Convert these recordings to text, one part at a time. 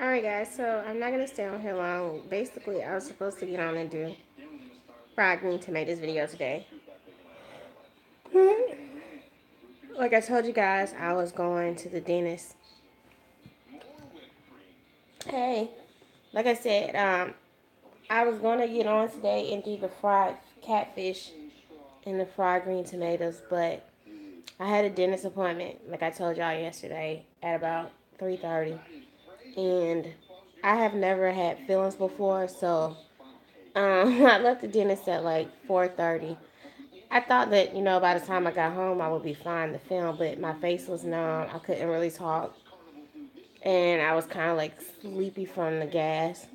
Alright guys, so I'm not going to stay on here long. Basically, I was supposed to get on and do fried green tomatoes video today. Like I told you guys, I was going to the dentist. Hey, like I said, I was going to get on today and do the fried catfish and the fried green tomatoes, but I had a dentist appointment, like I told y'all yesterday, at about 3:30. And I have never had fillings before, so I left the dentist at like 4:30. I thought that, by the time I got home, I would be fine to film, but my face was numb. I couldn't really talk. And I was kind of like sleepy from the gas.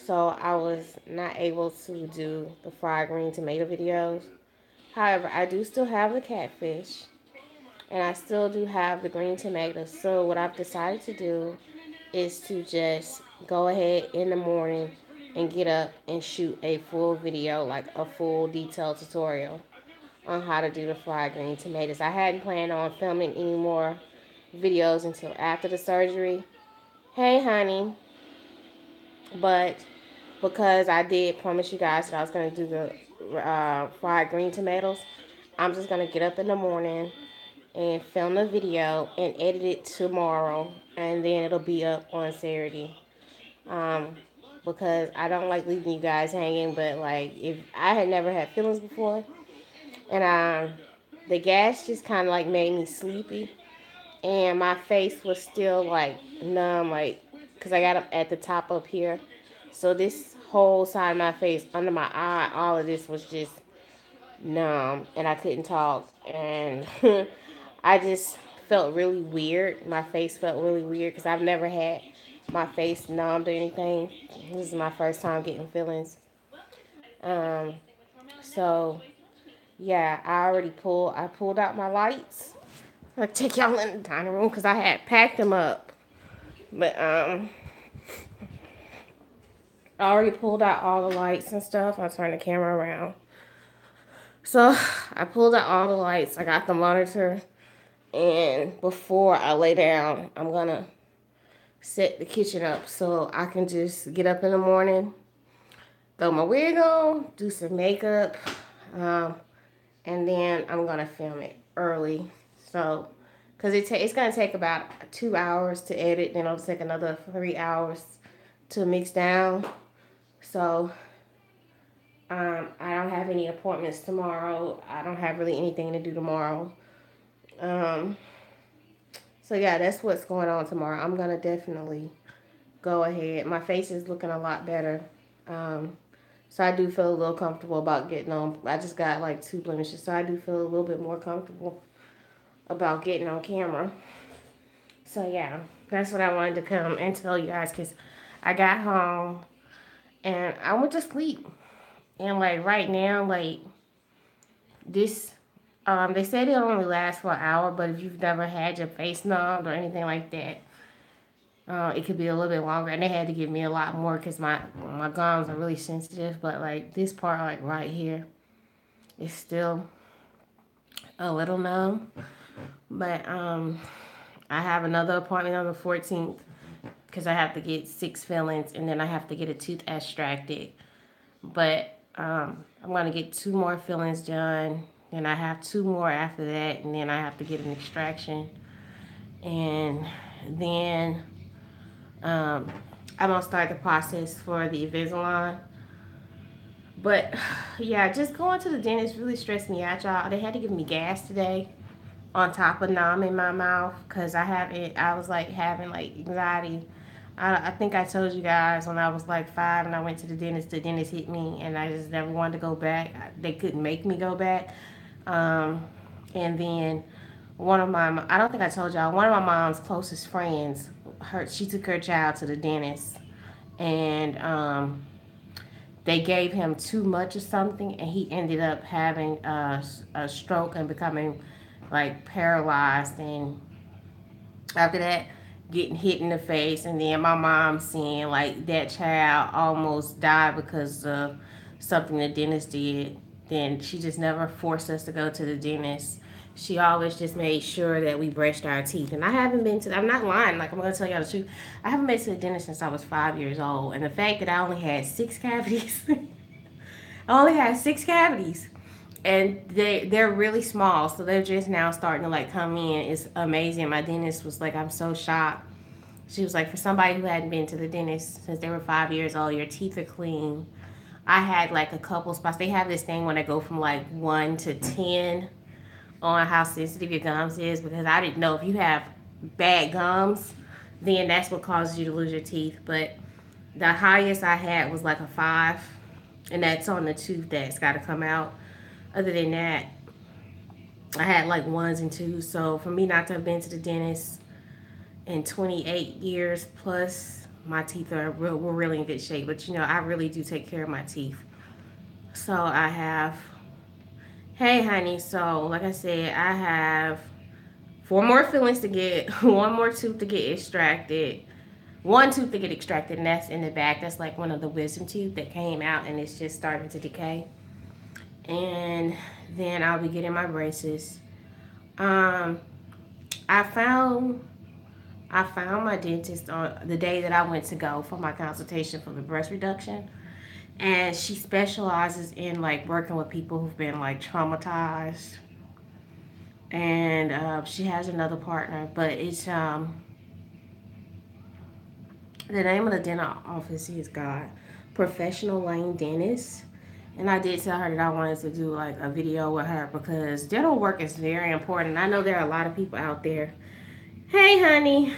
So I was not able to do the fried green tomato videos. However, I do still have the catfish. And I still do have the green tomatoes. So what I've decided to do is to just go ahead in the morning and get up and shoot a full video, like a full detailed tutorial on how to do the fried green tomatoes. I hadn't planned on filming any more videos until after the surgery. Hey, honey. But because I did promise you guys that I was going to do the fried green tomatoes, I'm just going to get up in the morning and film the video and edit it tomorrow, and then it'll be up on Saturday. Um, because I don't like leaving you guys hanging, but like if I had never had feelings before, and the gas just kind of like made me sleepy, and my face was still like numb, like because I got up at the top up here, so this whole side of my face, under my eye, all of this was just numb, and I couldn't talk, and I just felt really weird. My face felt really weird because I've never had my face numbed or anything. This is my first time getting feelings. Um, so yeah, I pulled out my lights. I'll take y'all in the dining room because I had packed them up. But I already pulled out all the lights and stuff. I'll turn the camera around. So I pulled out all the lights. I got the monitor. And before I lay down, I'm going to set the kitchen up so I can just get up in the morning, throw my wig on, do some makeup, and then I'm going to film it early. So, because it's going to take about 2 hours to edit, then it'll take another 3 hours to mix down. So, I don't have any appointments tomorrow. I don't have really anything to do tomorrow. So yeah, that's what's going on tomorrow. I'm gonna definitely go ahead. My face is looking a lot better. So I do feel a little comfortable about getting on. I just got like 2 blemishes, so I do feel a little bit more comfortable about getting on camera. So yeah, that's what I wanted to come and tell you guys because I got home and I went to sleep. And like right now, like this, they said it only lasts for an hour, but if you've never had your face numbed or anything like that, it could be a little bit longer. And they had to give me a lot more because my gums are really sensitive. But like this part, like right here, is still a little numb. But I have another appointment on the 14th because I have to get 6 fillings and then I have to get a tooth extracted. But I'm going to get 2 more fillings done. Then I have 2 more after that, and then I have to get an extraction. And then I'm going to start the process for the Invisalign. But yeah, just going to the dentist really stressed me out, y'all. They had to give me gas today on top of numb in my mouth because I was like having like anxiety. I think I told you guys when I was like 5 and I went to the dentist hit me and I just never wanted to go back. They couldn't make me go back. And then I don't think I told y'all, one of my mom's closest friends, she took her child to the dentist and they gave him too much of something and he ended up having a stroke and becoming like paralyzed, and after that getting hit in the face, and then my mom seeing like that child almost die because of something the dentist did. then she just never forced us to go to the dentist. She always just made sure that we brushed our teeth. And I haven't been to, I'm not lying, like I'm going to tell y'all the truth. I haven't been to the dentist since I was 5 years old. And the fact that I only had 6 cavities, I only had 6 cavities. And they're really small, so they're just now starting to like come in. It's amazing. My dentist was like, I'm so shocked. She was like, for somebody who hadn't been to the dentist since they were 5 years old, your teeth are clean. I had like a couple spots. They have this thing when I go from like 1 to 10 on how sensitive your gums is, because I didn't know if you have bad gums, then that's what causes you to lose your teeth. But the highest I had was like a 5, and that's on the tooth that's got to come out. Other than that, I had like ones and twos. So for me not to have been to the dentist in 28 years plus, my teeth were really in good shape. But you know, I really do take care of my teeth. So I have, hey honey, so like I said, I have 4 more fillings to get, one more tooth to get extracted, one tooth to get extracted, and that's in the back. That's like one of the wisdom teeth that came out and it's just starting to decay. And then I'll be getting my braces. Um, I found I found my dentist on the day that I went to go for my consultation for the breast reduction, and she specializes in like working with people who've been like traumatized, and she has another partner, but it's the name of the dental office is God Professional Lane Dentist. And I did tell her that I wanted to do like a video with her because dental work is very important. I know there are a lot of people out there. Hey, honey.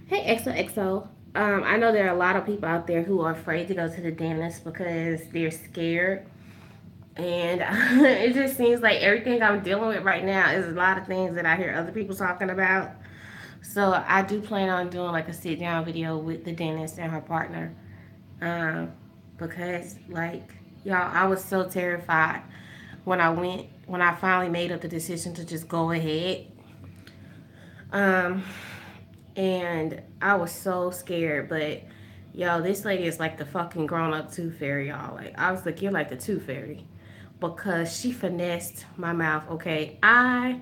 Hey, XOXO. I know there are a lot of people out there who are afraid to go to the dentist because they're scared. And it just seems like everything I'm dealing with right now is a lot of things that I hear other people talking about. So I do plan on doing like a sit down video with the dentist and her partner. Um, because like y'all, I was so terrified when I finally made up the decision to just go ahead. Um, and I was so scared, but yo, this lady is like the fucking grown up tooth fairy, y'all. Like I was like, you're like the tooth fairy because she finessed my mouth. Okay, I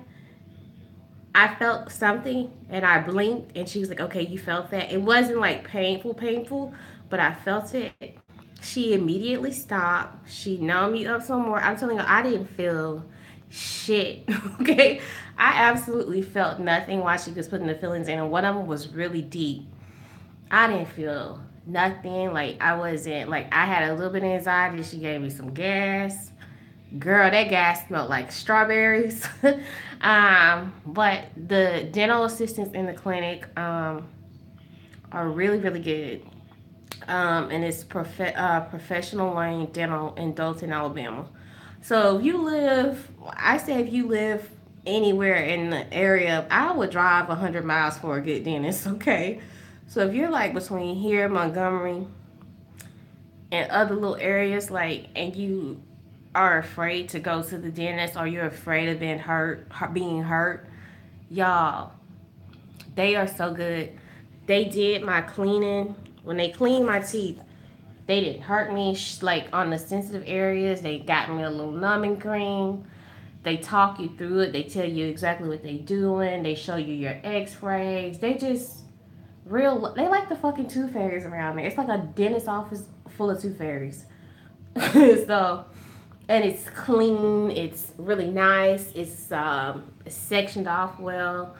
felt something and I blinked and she was like, okay, you felt that. It wasn't like painful, but I felt it. She immediately stopped. She numbed me up some more. I'm telling you, I didn't feel shit. Okay. I absolutely felt nothing while she was putting the fillings in. And one of them was really deep. I didn't feel nothing. Like I wasn't, like I had a little bit of anxiety. She gave me some gas. Girl, that gas smelled like strawberries. But the dental assistants in the clinic are really, really good. And it's Professional Lane Dental in Dothan, Alabama. So if you live, I say if you live anywhere in the area, I would drive 100 miles for a good dentist, okay? So if you're like between here, Montgomery, and other little areas, like, and you are afraid to go to the dentist or you're afraid of being hurt, y'all, they are so good. They did my cleaning. When they cleaned my teeth, they didn't hurt me like on the sensitive areas. They got me a little numbing cream. They talk you through it. They tell you exactly what they doing. They show you your x-rays. They just they like the fucking tooth fairies around there. It's like a dentist office full of tooth fairies. So, and it's clean. It's really nice. It's sectioned off well.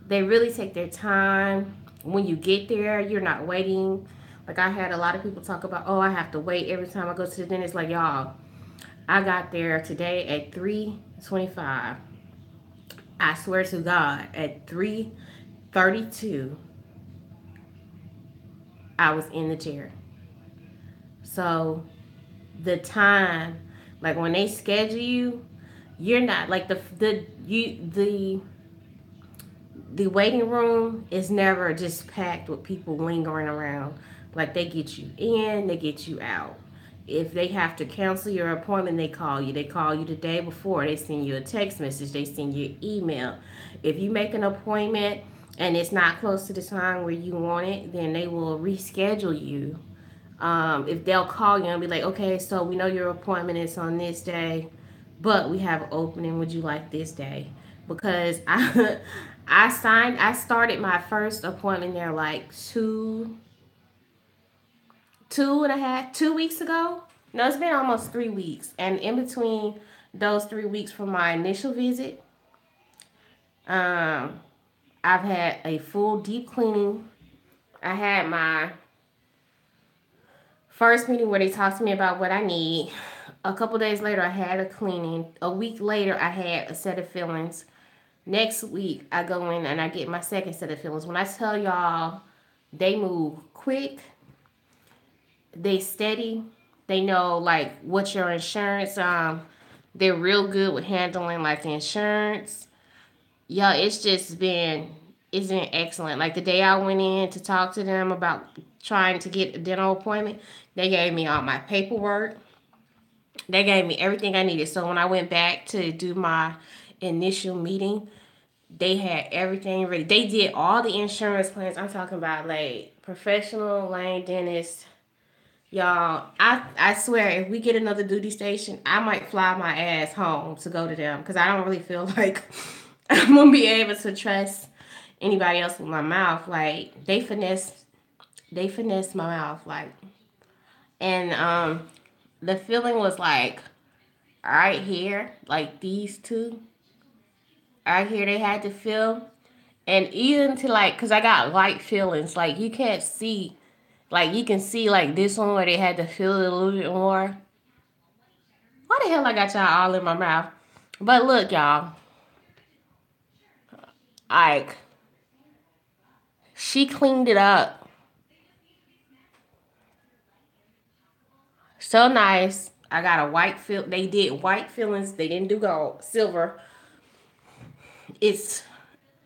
They really take their time. When you get there, you're not waiting. Like I had a lot of people talk about, oh, I have to wait every time I go to the dentist. Like y'all, I got there today at 3:25. I swear to God, at 3:32, I was in the chair. So the time, like when they schedule you, you're not like the waiting room is never just packed with people lingering around. Like they get you in, they get you out. If they have to cancel your appointment, they call you. They call you the day before. They send you a text message. They send you an email. If you make an appointment and it's not close to the time where you want it, then they will reschedule you If they'll call you and be like, okay, so we know your appointment is on this day, but we have an opening. Would you like this day? Because I started my first appointment there like 2.5 2 weeks ago. No, it's been almost 3 weeks, and in between those 3 weeks from my initial visit, um, I've had a full deep cleaning. I had my first meeting where they talked to me about what I need. A couple days later, I had a cleaning. A week later, I had a set of fillings. Next week, I go in and I get my second set of fillings. When I tell y'all, they move quick, they steady, they know like what your insurance. They're real good with handling like insurance. Yeah, it's been excellent. Like the day I went in to talk to them about trying to get a dental appointment, they gave me all my paperwork. They gave me everything I needed. So when I went back to do my initial meeting, they had everything ready. They did all the insurance plans. I'm talking about like professional lane dentist. Y'all, I swear, if we get another duty station, I might fly my ass home to go to them because I don't really feel like I'm gonna be able to trust anybody else with my mouth. Like they finessed my mouth, like, and the feeling was like right here, like these two right here, they had to feel, and even to like, cause I got light feelings, like you can't see, like you can see like this one where they had to feel it a little bit more. Why the hell I got y'all all in my mouth? But look, y'all, like she cleaned it up so nice. I got a white fill. They did white fillings. They didn't do gold, silver. It's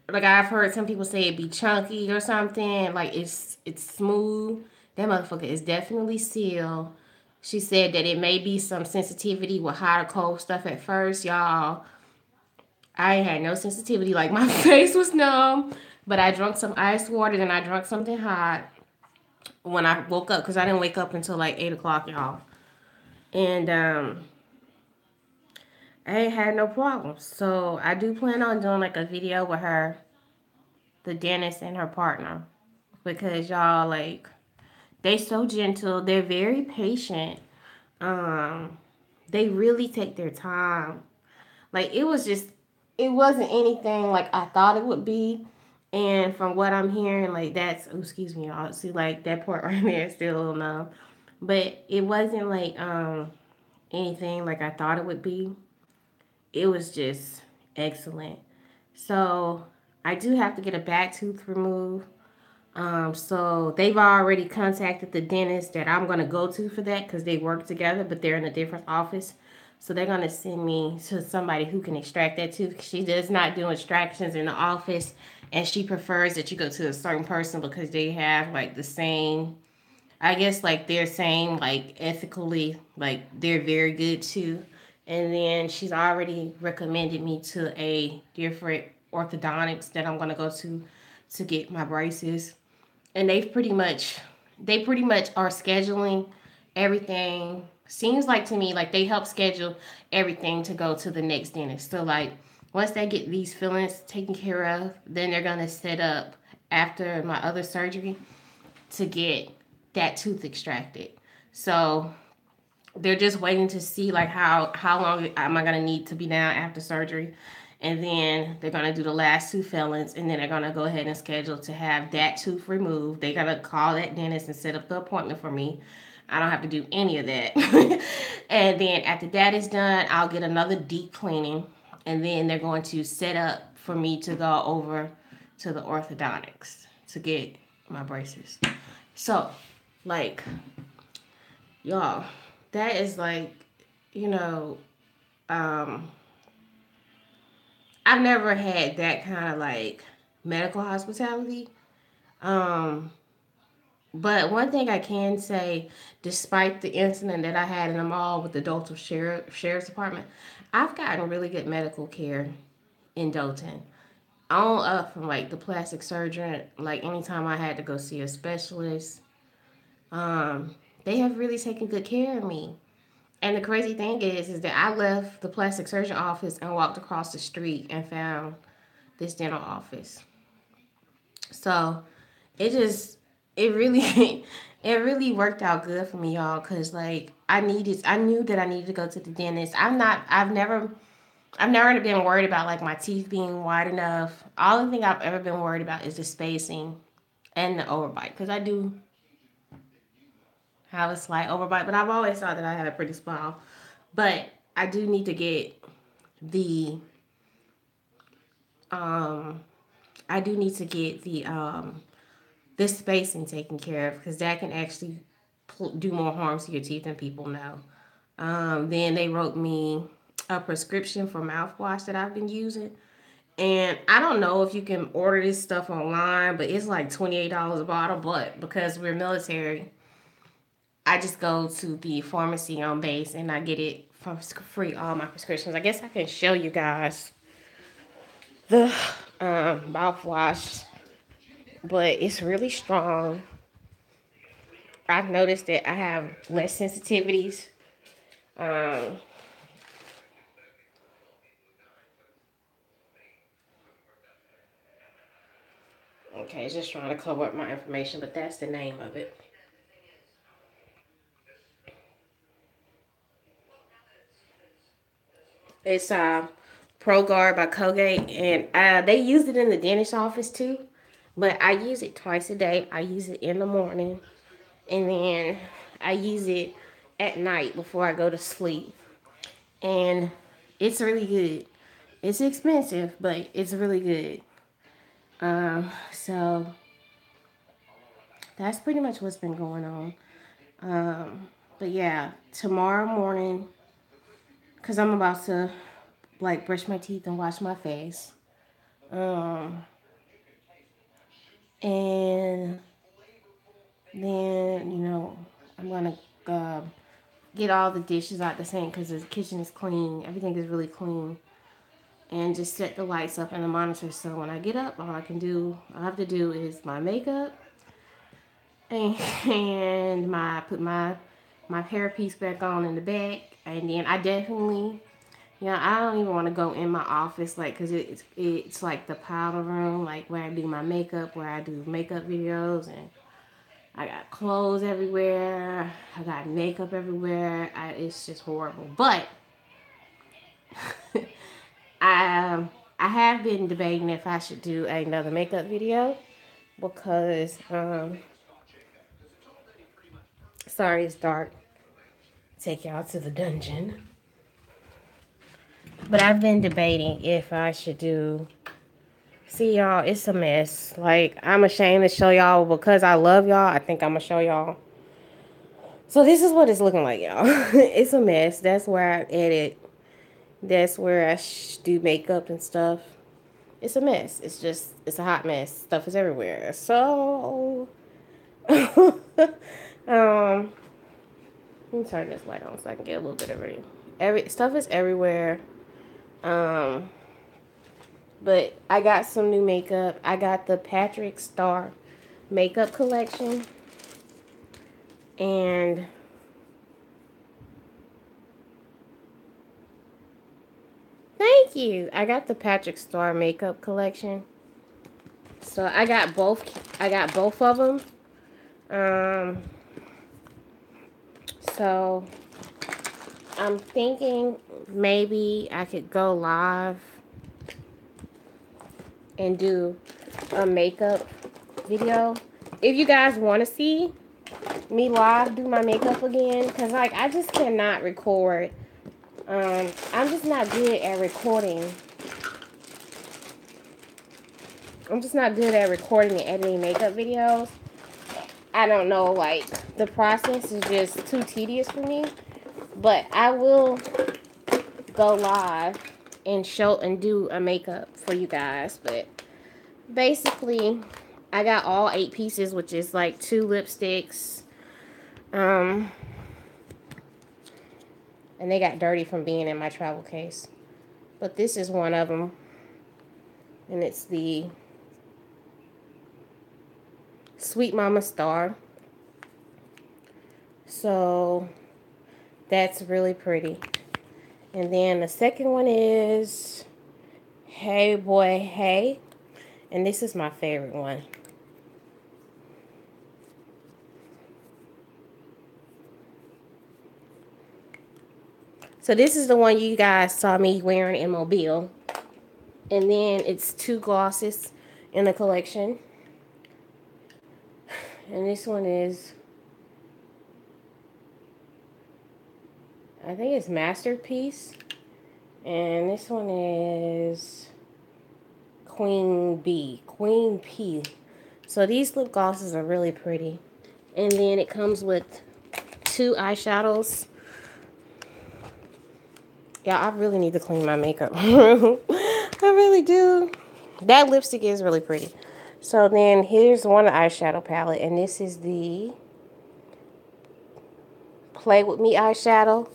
like I've heard some people say it be chunky or something. Like it's smooth. That motherfucker is definitely sealed. She said that it may be some sensitivity with hot or cold stuff at first, y'all. I ain't had no sensitivity. Like my face was numb, but I drank some ice water, then I drank something hot when I woke up because I didn't wake up until like 8 o'clock, y'all. And I ain't had no problems. So I do plan on doing like a video with her, the dentist, and her partner, because y'all, like, they so gentle. They're very patient. Um, they really take their time. Like it wasn't anything like I thought it would be. And from what I'm hearing, like that's, oh, excuse me, y'all. See, like that part right there is still a little numb. But it wasn't like anything like I thought it would be. It was just excellent. So I do have to get a back tooth removed. So they've already contacted the dentist that I'm gonna go to for that because they work together, but they're in a different office. So they're gonna send me to somebody who can extract that tooth. She does not do extractions in the office, and she prefers that you go to a certain person because they have like the same. I guess like they're saying like ethically, like they're very good too. And then she's already recommended me to a different orthodontics that I'm gonna go to get my braces. And they pretty much are scheduling everything. Seems like to me like they help schedule everything to go to the next dentist. So like once they get these fillings taken care of, then they're gonna set up after my other surgery to get that tooth extracted. So they're just waiting to see like how long am I gonna need to be down after surgery, and then they're gonna do the last two fillings, and then they're gonna go ahead and schedule to have that tooth removed. They gotta call that dentist and set up the appointment for me. I don't have to do any of that. And then after that is done, I'll get another deep cleaning, and then they're going to set up for me to go over to the orthodontics to get my braces. So, like, y'all, that is like, you know, um, I've never had that kind of like medical hospitality. Um, but one thing I can say, despite the incident that I had in the mall with the Dalton Sheriff's Department, I've gotten really good medical care in Dalton. On up from like the plastic surgeon, like anytime I had to go see a specialist, um, they have really taken good care of me. And the crazy thing is that I left the plastic surgeon office and walked across the street and found this dental office. So it just, it really, it really worked out good for me, y'all. Cause like I knew that I needed to go to the dentist. I've never been worried about like my teeth being wide enough. All the thing I've ever been worried about is the spacing and the overbite. Cause I do have a slight overbite, but I've always thought that I had a pretty small. But I do need to get the um I do need to get the spacing taken care of because that can actually do more harm to your teeth than people know. Then they wrote me a prescription for mouthwash that I've been using. And I don't know if you can order this stuff online, but it's like $28 a bottle. But because we're military, I just go to the pharmacy on base and I get it for free, all my prescriptions. I guess I can show you guys the mouthwash, but it's really strong. I've noticed that I have less sensitivities. Um, okay, it's just trying to cover up my information, but that's the name of it. It's ProGuard by Colgate, and they use it in the dentist office too. But I use it twice a day. I use it in the morning, and then I use it at night before I go to sleep. And it's really good. It's expensive, but it's really good. So that's pretty much what's been going on. But yeah, tomorrow morning, cause I'm about to like brush my teeth and wash my face. Um, and then I'm gonna uh, get all the dishes out the sink because the kitchen is clean. Everything is really clean, and just set the lights up and the monitor. So when I get up, all I have to do is my makeup and my hairpiece back on in the back, and then I definitely. I don't even want to go in my office, like, cause it's like the powder room, like where I do my makeup, where I do makeup videos, and I got clothes everywhere. I got makeup everywhere. It's just horrible. But I I have been debating if I should do another makeup video because sorry it's dark. Take y'all to the dungeon. But I've been debating if I should do. See y'all, it's a mess. Like I'm ashamed to show y'all because I love y'all. I think I'm gonna show y'all. So this is what it's looking like, y'all. It's a mess. That's where I edit. That's where I do makeup and stuff. It's a mess. It's a hot mess. Stuff is everywhere. So, let me turn this light on so I can get a little bit of it. Every stuff is everywhere. Um, but I got some new makeup. I got the Patrick Star makeup collection, and thank you. I got the Patrick Star makeup collection. So I got both. I got both of them. Um, so I'm thinking maybe I could go live and do a makeup video. If you guys want to see me live do my makeup again, because like I just cannot record. I'm just not good at recording. I'm just not good at recording and editing makeup videos. I don't know, like the process is just too tedious for me. But I will go live and show and do a makeup for you guys. But basically, I got all 8 pieces, which is like 2 lipsticks. And they got dirty from being in my travel case. But this is one of them. And it's the Sweet Mama Star. So that's really pretty. And then the second one is Hey Boy Hey. And this is my favorite one. So this is the one you guys saw me wearing in Mobile. And then it's 2 glosses in the collection. And this one is, I think it's Masterpiece. And this one is Queen P. So these lip glosses are really pretty. And then it comes with 2 eyeshadows. Yeah, I really need to clean my makeup. I really do. That lipstick is really pretty. So then here's one eyeshadow palette. And this is the Play With Me eyeshadow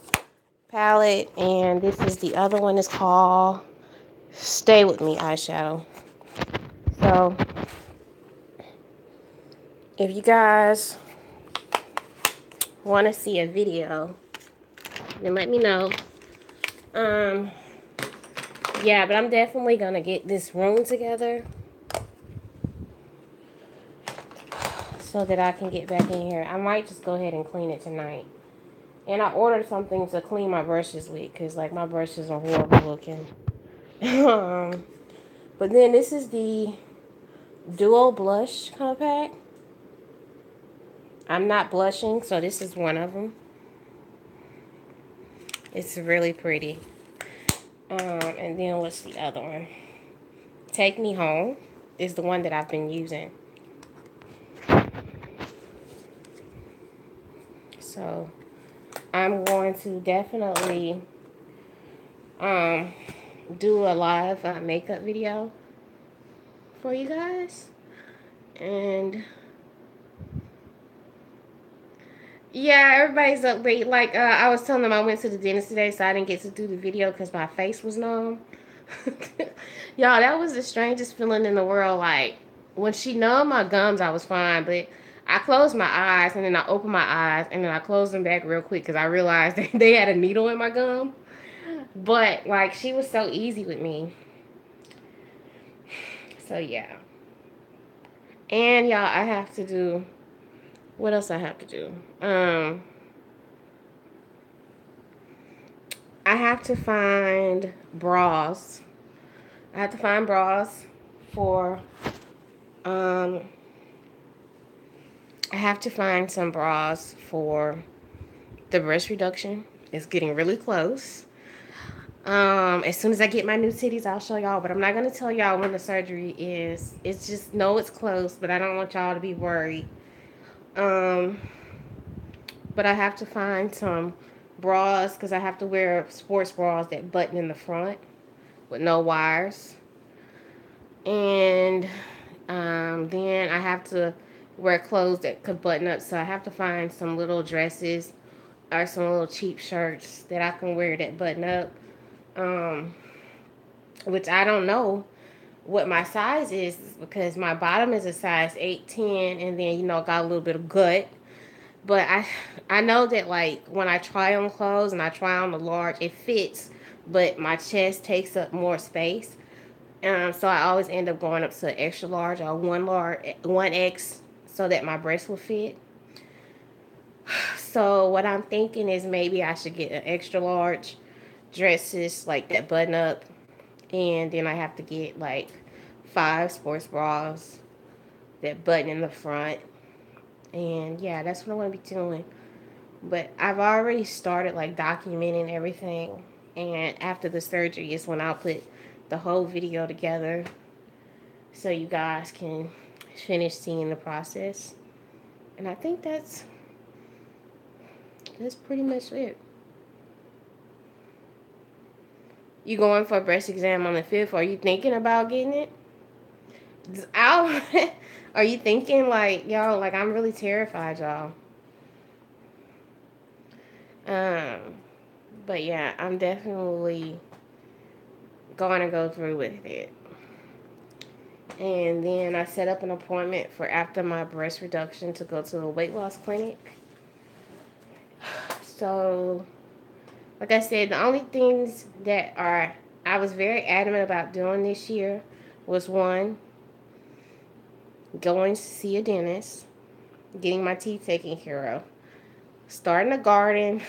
palette. And this is the other one. It's called Stay With Me eyeshadow. So if you guys want to see a video, then let me know. Yeah, but I'm definitely gonna get this room together so that I can get back in here. I might just go ahead and clean it tonight. And I ordered something to clean my brushes with, because like my brushes are horrible looking. But then this is the Duo Blush Compact. I'm not blushing, so this is one of them. It's really pretty. And then what's the other one? Take Me Home is the one that I've been using. So I'm going to definitely do a live makeup video for you guys. And yeah, everybody's upbeat. Like I was telling them, I went to the dentist today, so I didn't get to do the video because my face was numb. Y'all, that was the strangest feeling in the world. Like when she numbed my gums, I was fine, but I closed my eyes and then I opened my eyes and then I closed them back real quick because I realized they had a needle in my gum. But like she was so easy with me. So yeah. And y'all, I have to do, what else I have to do? I have to find bras. I have to find bras for, I have to find some bras for the breast reduction. It's getting really close. As soon as I get my new titties, I'll show y'all, but I'm not going to tell y'all when the surgery is. It's just, no, it's close, but I don't want y'all to be worried. But I have to find some bras because I have to wear sports bras that button in the front with no wires. And then I have to wear clothes that could button up. So I have to find some little dresses or some little cheap shirts that I can wear that button up. Which I don't know what my size is because my bottom is a size 8'10", and then got a little bit of gut. But I know that like when I try on clothes and I try on the large, it fits, but my chest takes up more space. So I always end up going up to extra large or 1X, so that my breast will fit. So what I'm thinking is maybe I should get an extra large dresses like that button up, and then I have to get like 5 sports bras that button in the front. And yeah, that's what I'm going to be doing. But I've already started like documenting everything. And after the surgery is when I'll put the whole video together so you guys can finish seeing the process. And I think that's pretty much it. You going for a breast exam on the 5th? Are you thinking about getting it? Are you thinking like, y'all, like I'm really terrified, y'all. But yeah, I'm definitely going to go through with it. And then I set up an appointment for after my breast reduction to go to a weight loss clinic. So, like I said, the only things that are I was very adamant about doing this year was one, going to see a dentist, getting my teeth taken care of, starting a garden,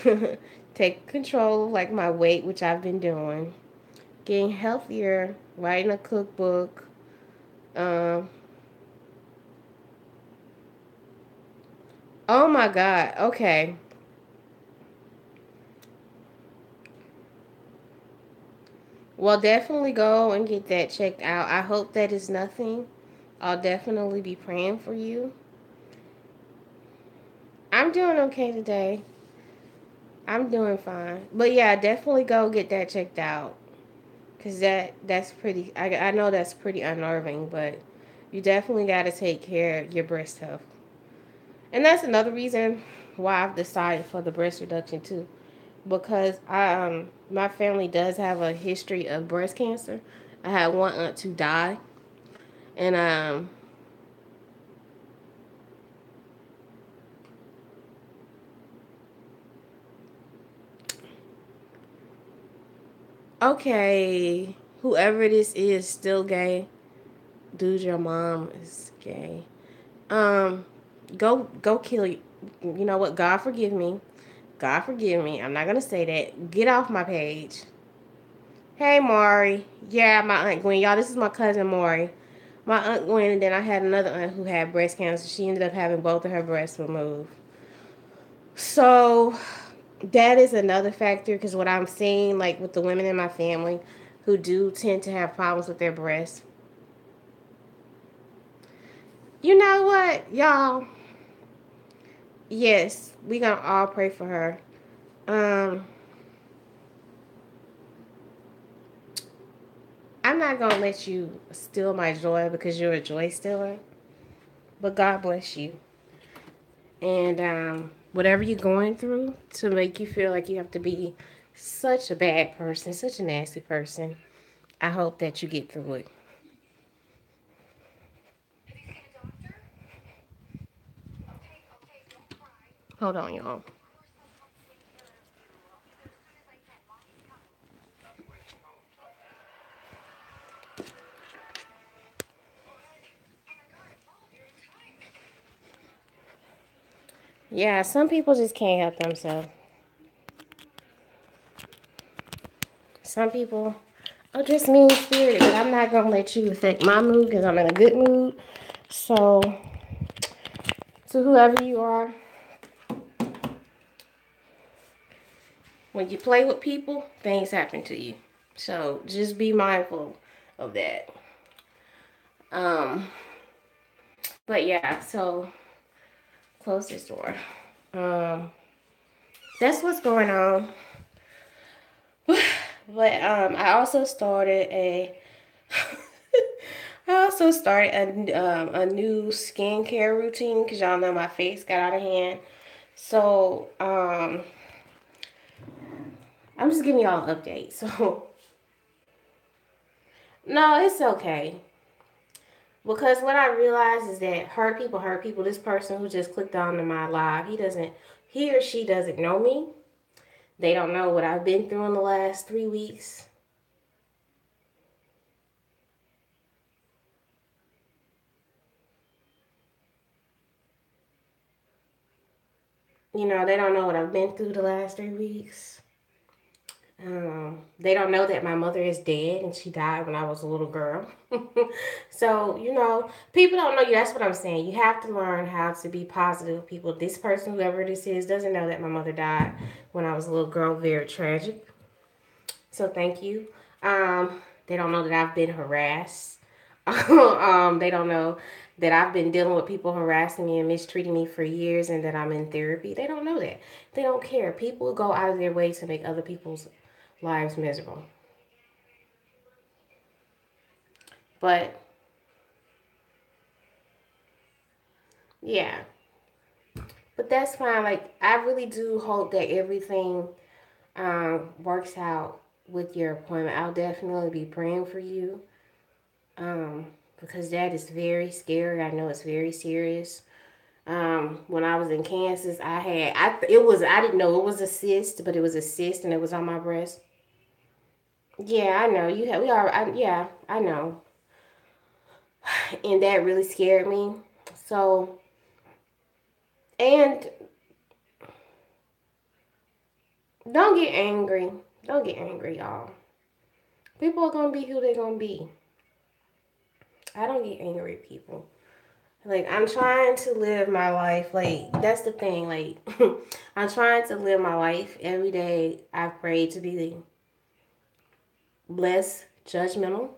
take control of like my weight, which I've been doing, getting healthier, writing a cookbook. Um, oh my God. Okay. Well, definitely go and get that checked out. I hope that is nothing. I'll definitely be praying for you. I'm doing okay today. I'm doing fine. But yeah, definitely go get that checked out. Cause that's pretty. I know that's pretty unnerving, but you definitely got to take care of your breast health. And that's another reason why I've decided for the breast reduction too, because my family does have a history of breast cancer. I had one aunt to die, and okay, whoever this is still gay. Dude, your mom is gay. Um, go kill you. You know what? God forgive me. God forgive me. I'm not gonna say that. Get off my page. Hey Mari. Yeah, my aunt Gwen. Y'all, this is my cousin Mari. My aunt Gwen, and then I had another aunt who had breast cancer. She ended up having both of her breasts removed. So that is another factor because what I'm seeing, like with the women in my family who do tend to have problems with their breasts. You know what, y'all? Yes, we gonna all pray for her. Um, I'm not gonna let you steal my joy because you're a joy stealer. But God bless you. And whatever you're going through to make you feel like you have to be such a bad person, such a nasty person, I hope that you get through it. Hold on, y'all. Yeah, some people just can't help themselves. Some people are just mean spirited, but I'm not gonna let you affect my mood because I'm in a good mood. So, to whoever you are, when you play with people, things happen to you. So just be mindful of that. Um, but yeah, so close this door. Um, that's what's going on. But I also started a I also started a new skincare routine because y'all know my face got out of hand. So I'm just giving y'all an update. So no, it's okay. Because what I realized is that hurt people. This person who just clicked on to my live, he or she doesn't know me. They don't know what I've been through in the last 3 weeks. You know, they don't know what I've been through the last 3 weeks. They don't know that my mother is dead and she died when I was a little girl. So, you know, people don't know you. That's what I'm saying. You have to learn how to be positive with people. This person, whoever this is, doesn't know that my mother died when I was a little girl. Very tragic. So, thank you. They don't know that I've been harassed. They don't know that I've been dealing with people harassing me and mistreating me for years and that I'm in therapy. They don't know that. They don't care. People go out of their way to make other people's lives miserable. But yeah, but that's fine. Like I really do hope that everything works out with your appointment. I'll definitely be praying for you um, because that is very scary. I know it's very serious. When I was in Kansas, I didn't know it was a cyst, but it was a cyst and it was on my breast. Yeah, I know. Yeah, I know. And that really scared me. So, and don't get angry. Don't get angry, y'all. People are gonna be who they're gonna be. I don't get angry at people. Like, I'm trying to live my life. Like, that's the thing. Like, I'm trying to live my life every day. I pray to be less judgmental,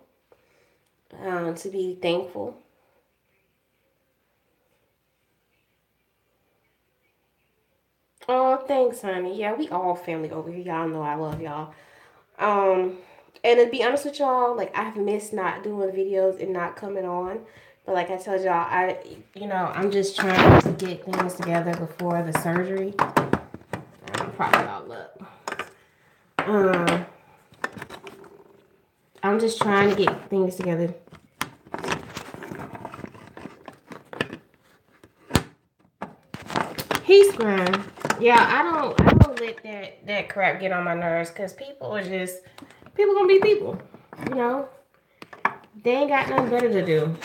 to be thankful. Oh, thanks, honey. Yeah, we all family over here. Y'all know I love y'all. Um, and to be honest with y'all, like, I've missed not doing videos and not coming on. But like I told y'all, I'm just trying to get things together before the surgery. I'm probably all up. Um, I'm just trying to get things together. He's fine. Yeah, I don't let that crap get on my nerves because people gonna be people. You know, they ain't got nothing better to do.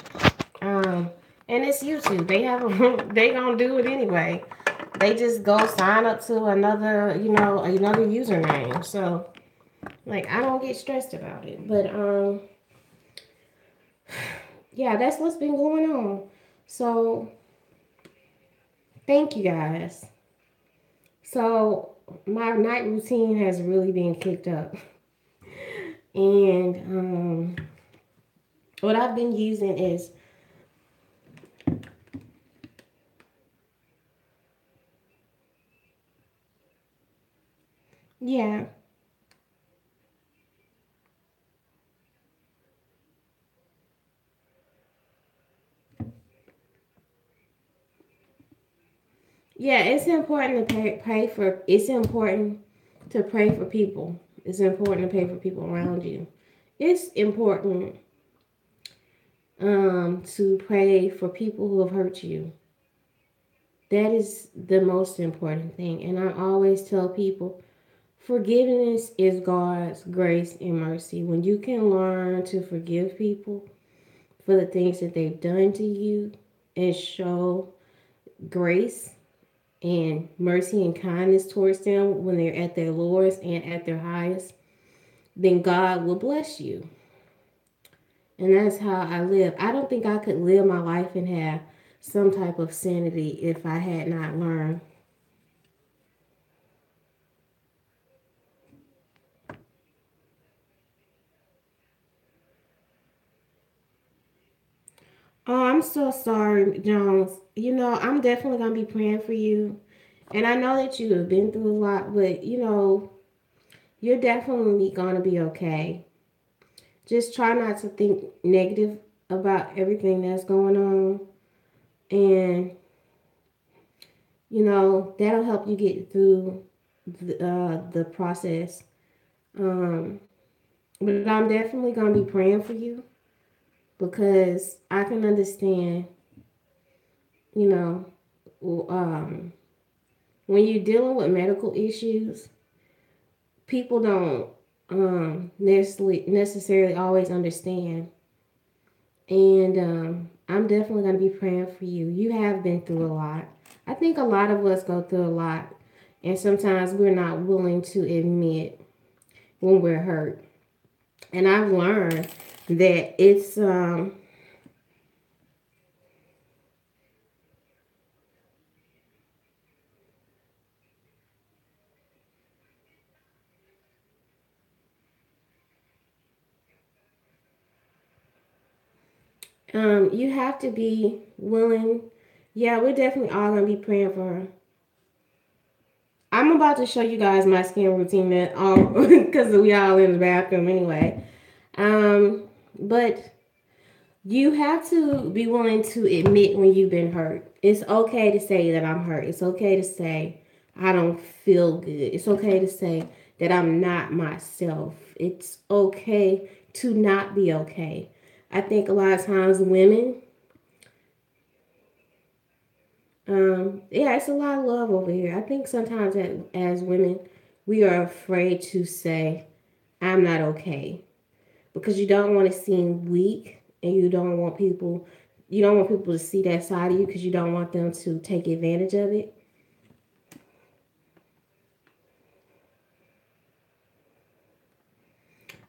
Um, and it's YouTube. They gonna do it anyway. They just go sign up to another username. So like I don't get stressed about it. But yeah, that's what's been going on. So thank you guys. So my night routine has really been kicked up. And what I've been using is yeah. Yeah, it's important to it's important to pray for people. It's important to pray for people around you. It's important to pray for people who have hurt you. That is the most important thing. And I always tell people forgiveness is God's grace and mercy. When you can learn to forgive people for the things that they've done to you and show grace and mercy and kindness towards them when they're at their lowest and at their highest, then God will bless you. And that's how I live. I don't think I could live my life and have some type of sanity if I had not learned. Oh, I'm so sorry, Jones. I'm definitely going to be praying for you. And I know that you have been through a lot, but you're definitely going to be okay. Just try not to think negative about everything that's going on. And that'll help you get through the process. Um, but I'm definitely gonna be praying for you because I can understand, you know, um, when you're dealing with medical issues, people don't necessarily always understand. And I'm definitely gonna be praying for you. You have been through a lot. I think a lot of us go through a lot, and sometimes we're not willing to admit when we're hurt. And I've learned that you have to be willing. Yeah, we're definitely all gonna be praying for her. I'm about to show you guys my skin routine that all because we all in the bathroom anyway. But you have to be willing to admit when you've been hurt. It's okay to say that I'm hurt. It's okay to say I don't feel good. It's okay to say that I'm not myself. It's okay to not be okay. I think a lot of times women Yeah, it's a lot of love over here. I think sometimes as women, we are afraid to say, I'm not okay. Because you don't want to seem weak and you don't want people to see that side of you because you don't want them to take advantage of it.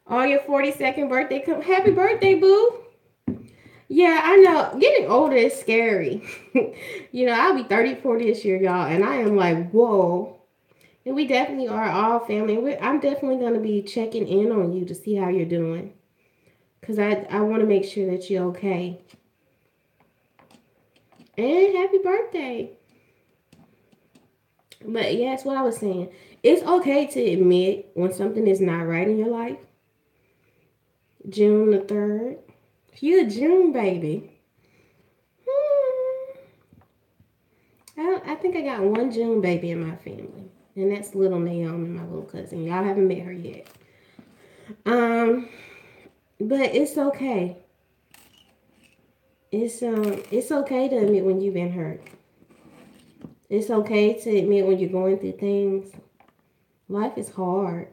Oh, your 42nd birthday come. Happy birthday, boo. Yeah, I know. Getting older is scary. I'll be 34 this year, y'all, and I am like, whoa. And we definitely are all family. I'm definitely going to be checking in on you to see how you're doing. Because I want to make sure that you're okay. And happy birthday. But yeah, that's what I was saying. It's okay to admit when something is not right in your life. June the 3rd. You're a June baby. Hmm. I think I got one June baby in my family. And that's little Naomi, my little cousin. Y'all haven't met her yet. Um, but it's okay. It's okay to admit when you've been hurt. It's okay to admit when you're going through things. Life is hard.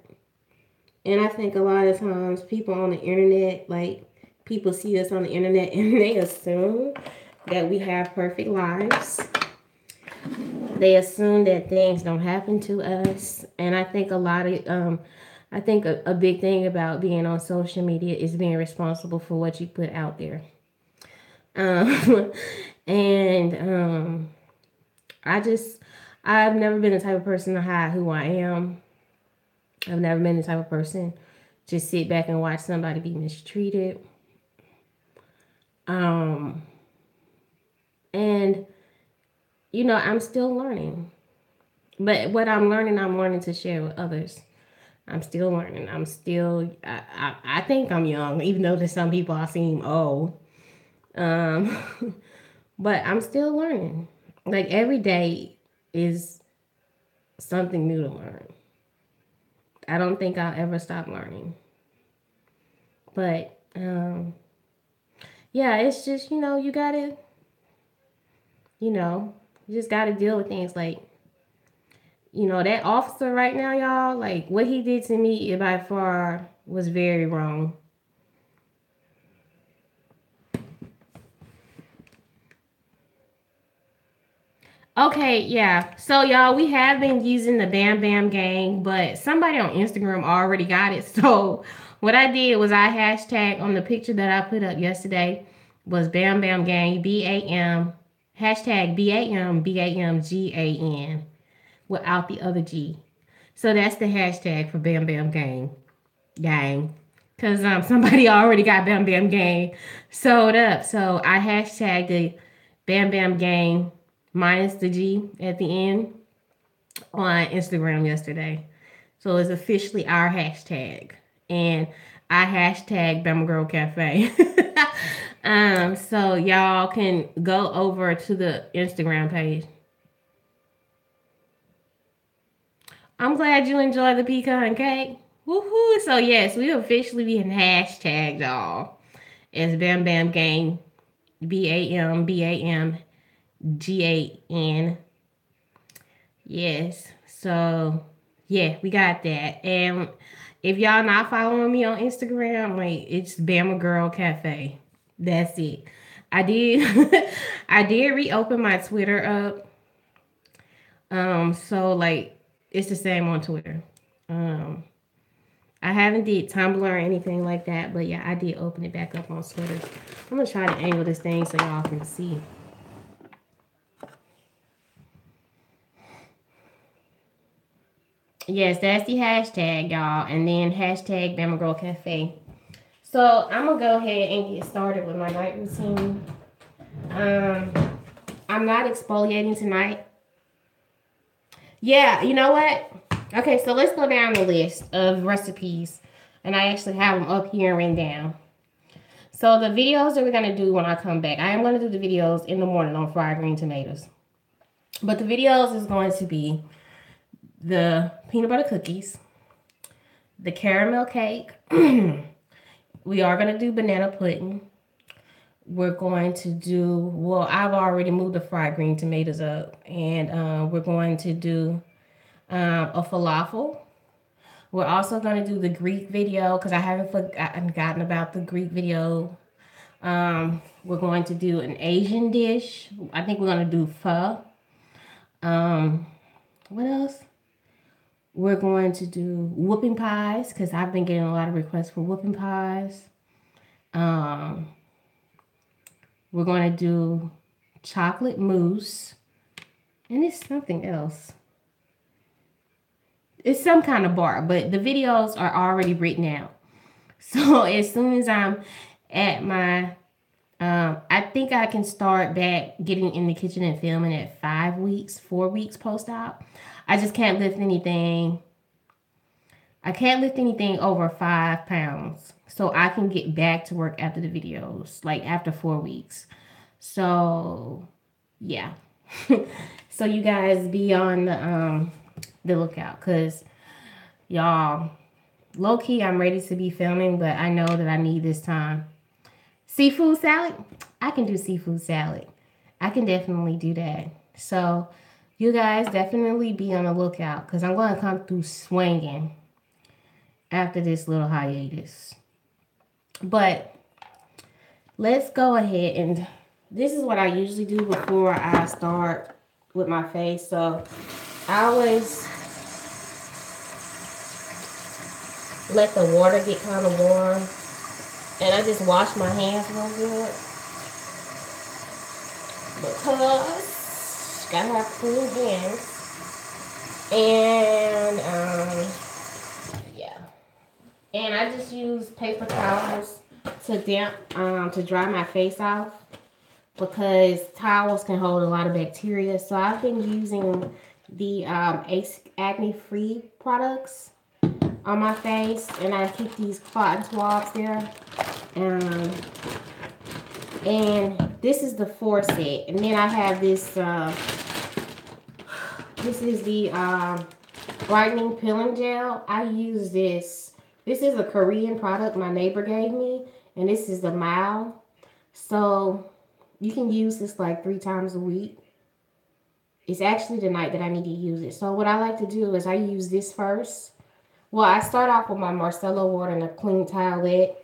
And I think a lot of times people on the internet, like people see us on the internet and they assume that we have perfect lives. They assume that things don't happen to us. And I think I think a big thing about being on social media is being responsible for what you put out there. Um, and I just, I've never been the type of person to hide who I am. I've never been the type of person to sit back and watch somebody be mistreated. Um, and I'm still learning. But what I'm learning to share with others. I'm still learning. I think I'm young, even though to some people I seem old. Um, but I'm still learning. Like every day is something new to learn. I don't think I'll ever stop learning. But yeah, it's just you know, you just gotta deal with things like that officer right now, y'all. Like what he did to me by far was very wrong. Okay, yeah. So y'all, we have been using the Bam Bam Gang, but somebody on Instagram already got it. So what I did was I hashtag on the picture that I put up yesterday was Bam Bam Gang BAM hashtag BAMBAMGAN without the other G. So that's the hashtag for Bam Bam Gang. Cause somebody already got Bam Bam Gang sold up. So I hashtagged the Bam Bam Gang minus the G at the end on Instagram yesterday. So it's officially our hashtag. And I hashtag Bama Girl Cafe. So y'all can go over to the Instagram page. I'm glad you enjoy the pecan cake. Woohoo! So yes, we officially being hashtagged y'all as Bam Bam Gang BAMBAMGAN. Yes. So yeah, we got that. And if y'all not following me on Instagram, like it's Bama Girl Cafe. That's it. I did I did reopen my Twitter up. So like it's the same on Twitter. Um I haven't did Tumblr or anything like that, but yeah, I did open it back up on Twitter. I'm gonna try to angle this thing so y'all can see. Yes, that's the hashtag, y'all, and then hashtag Bama Girl Cafe. So I'm gonna go ahead and get started with my night routine. Um, I'm not exfoliating tonight. Yeah, you know what? Okay, so let's go down the list of recipes, and I actually have them up here and written down. So the videos that we're gonna do when I come back, I am gonna do the videos in the morning on fried green tomatoes. But the videos is going to be the peanut butter cookies, the caramel cake. We are gonna do banana pudding. we're going to do, well, I've already moved the fried green tomatoes up, and we're going to do a falafel. We're also going to do the Greek video because I haven't forgotten about the Greek video. We're going to do an Asian dish. I think we're going to do pho. What else? We're going to do whooping pies because I've been getting a lot of requests for whooping pies. We're going to do chocolate mousse. And it's something else. It's some kind of bar, but the videos are already written out. So as soon as I'm at my, I think I can start back getting in the kitchen and filming at 4 weeks post-op. I just can't lift anything. I can't lift anything over 5 pounds. So I can get back to work after the videos, like after 4 weeks. So, yeah. So you guys be on the lookout, because y'all, low-key, I'm ready to be filming, but I know that I need this time. Seafood salad? I can do seafood salad. I can definitely do that. So you guys definitely be on the lookout, because I'm going to come through swinging after this little hiatus. But let's go ahead, and this is what I usually do before I start with my face. So I always let the water get kind of warm, and I just wash my hands real good, because you gotta have clean hands. And yeah, and I just use paper towels to dry my face off, because towels can hold a lot of bacteria. So I've been using the acne free products on my face, and I keep these cotton swabs there. And this is the 4 set, and then I have this. This is the brightening peeling gel. I use this. This is a Korean product my neighbor gave me, and this is the mild. So you can use this like 3 times a week. It's actually the night that I need to use it. So what I like to do is I use this first. Well, I start off with my Marcello water and a clean towelette.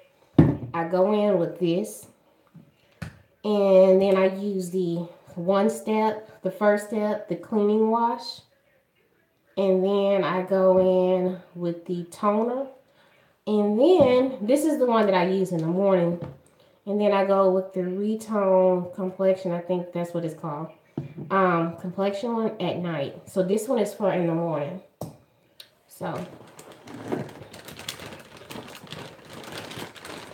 I go in with this, and then I use the first step, the cleaning wash. And then I go in with the toner. And then, this is the one that I use in the morning. And then I go with the Retone Complexion, I think that's what it's called. Complexion one at night. So this one is for in the morning. So.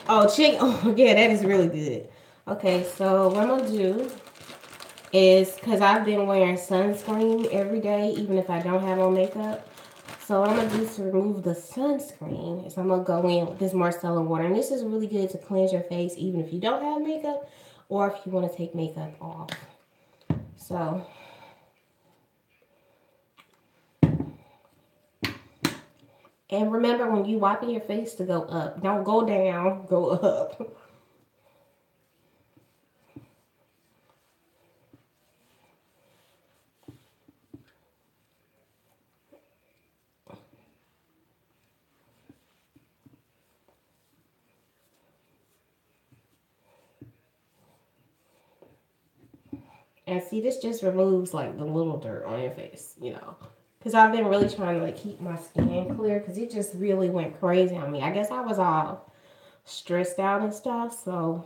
Oh, yeah, that is really good. Okay, so what I'm going to do is, because I've been wearing sunscreen every day, even if I don't have on makeup. So what I'm going to do to remove the sunscreen is I'm going to go in with this Marcello water. And this is really good to cleanse your face, even if you don't have makeup, or if you want to take makeup off. So. And remember, when you wiping your face, to go up. Don't go down, go up. And see, this just removes like the little dirt on your face, you know. Because I've been really trying to like keep my skin clear, because it just really went crazy on me. I guess I was all stressed out and stuff, so.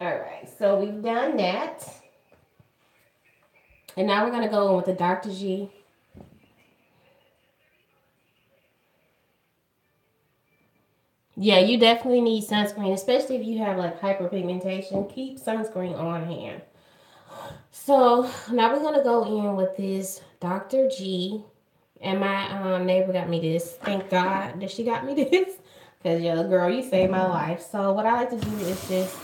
Alright, so we've done that. And now we're going to go in with the Dr. G. Yeah, you definitely need sunscreen, especially if you have like hyperpigmentation. Keep sunscreen on hand. So now we're going to go in with this Dr. G. And my neighbor got me this. Thank God that she got me this. Because, yeah, girl, you saved my life. So what I like to do is just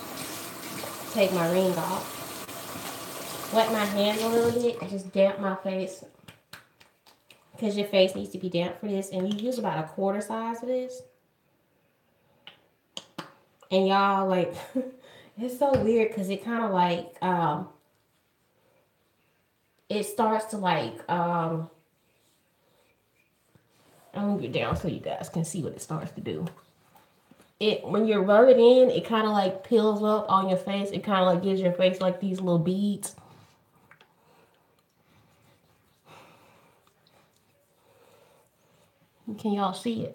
take my ring off. Wet my hands a little bit and just damp my face. Because your face needs to be damp for this. And you use about a quarter size of this. And y'all, like, it's so weird because it kind of like, it starts to like, I'm gonna get down so you guys can see what it starts to do. When you rub it in, it kind of like peels up on your face. It kind of like gives your face like these little beads. Can y'all see it?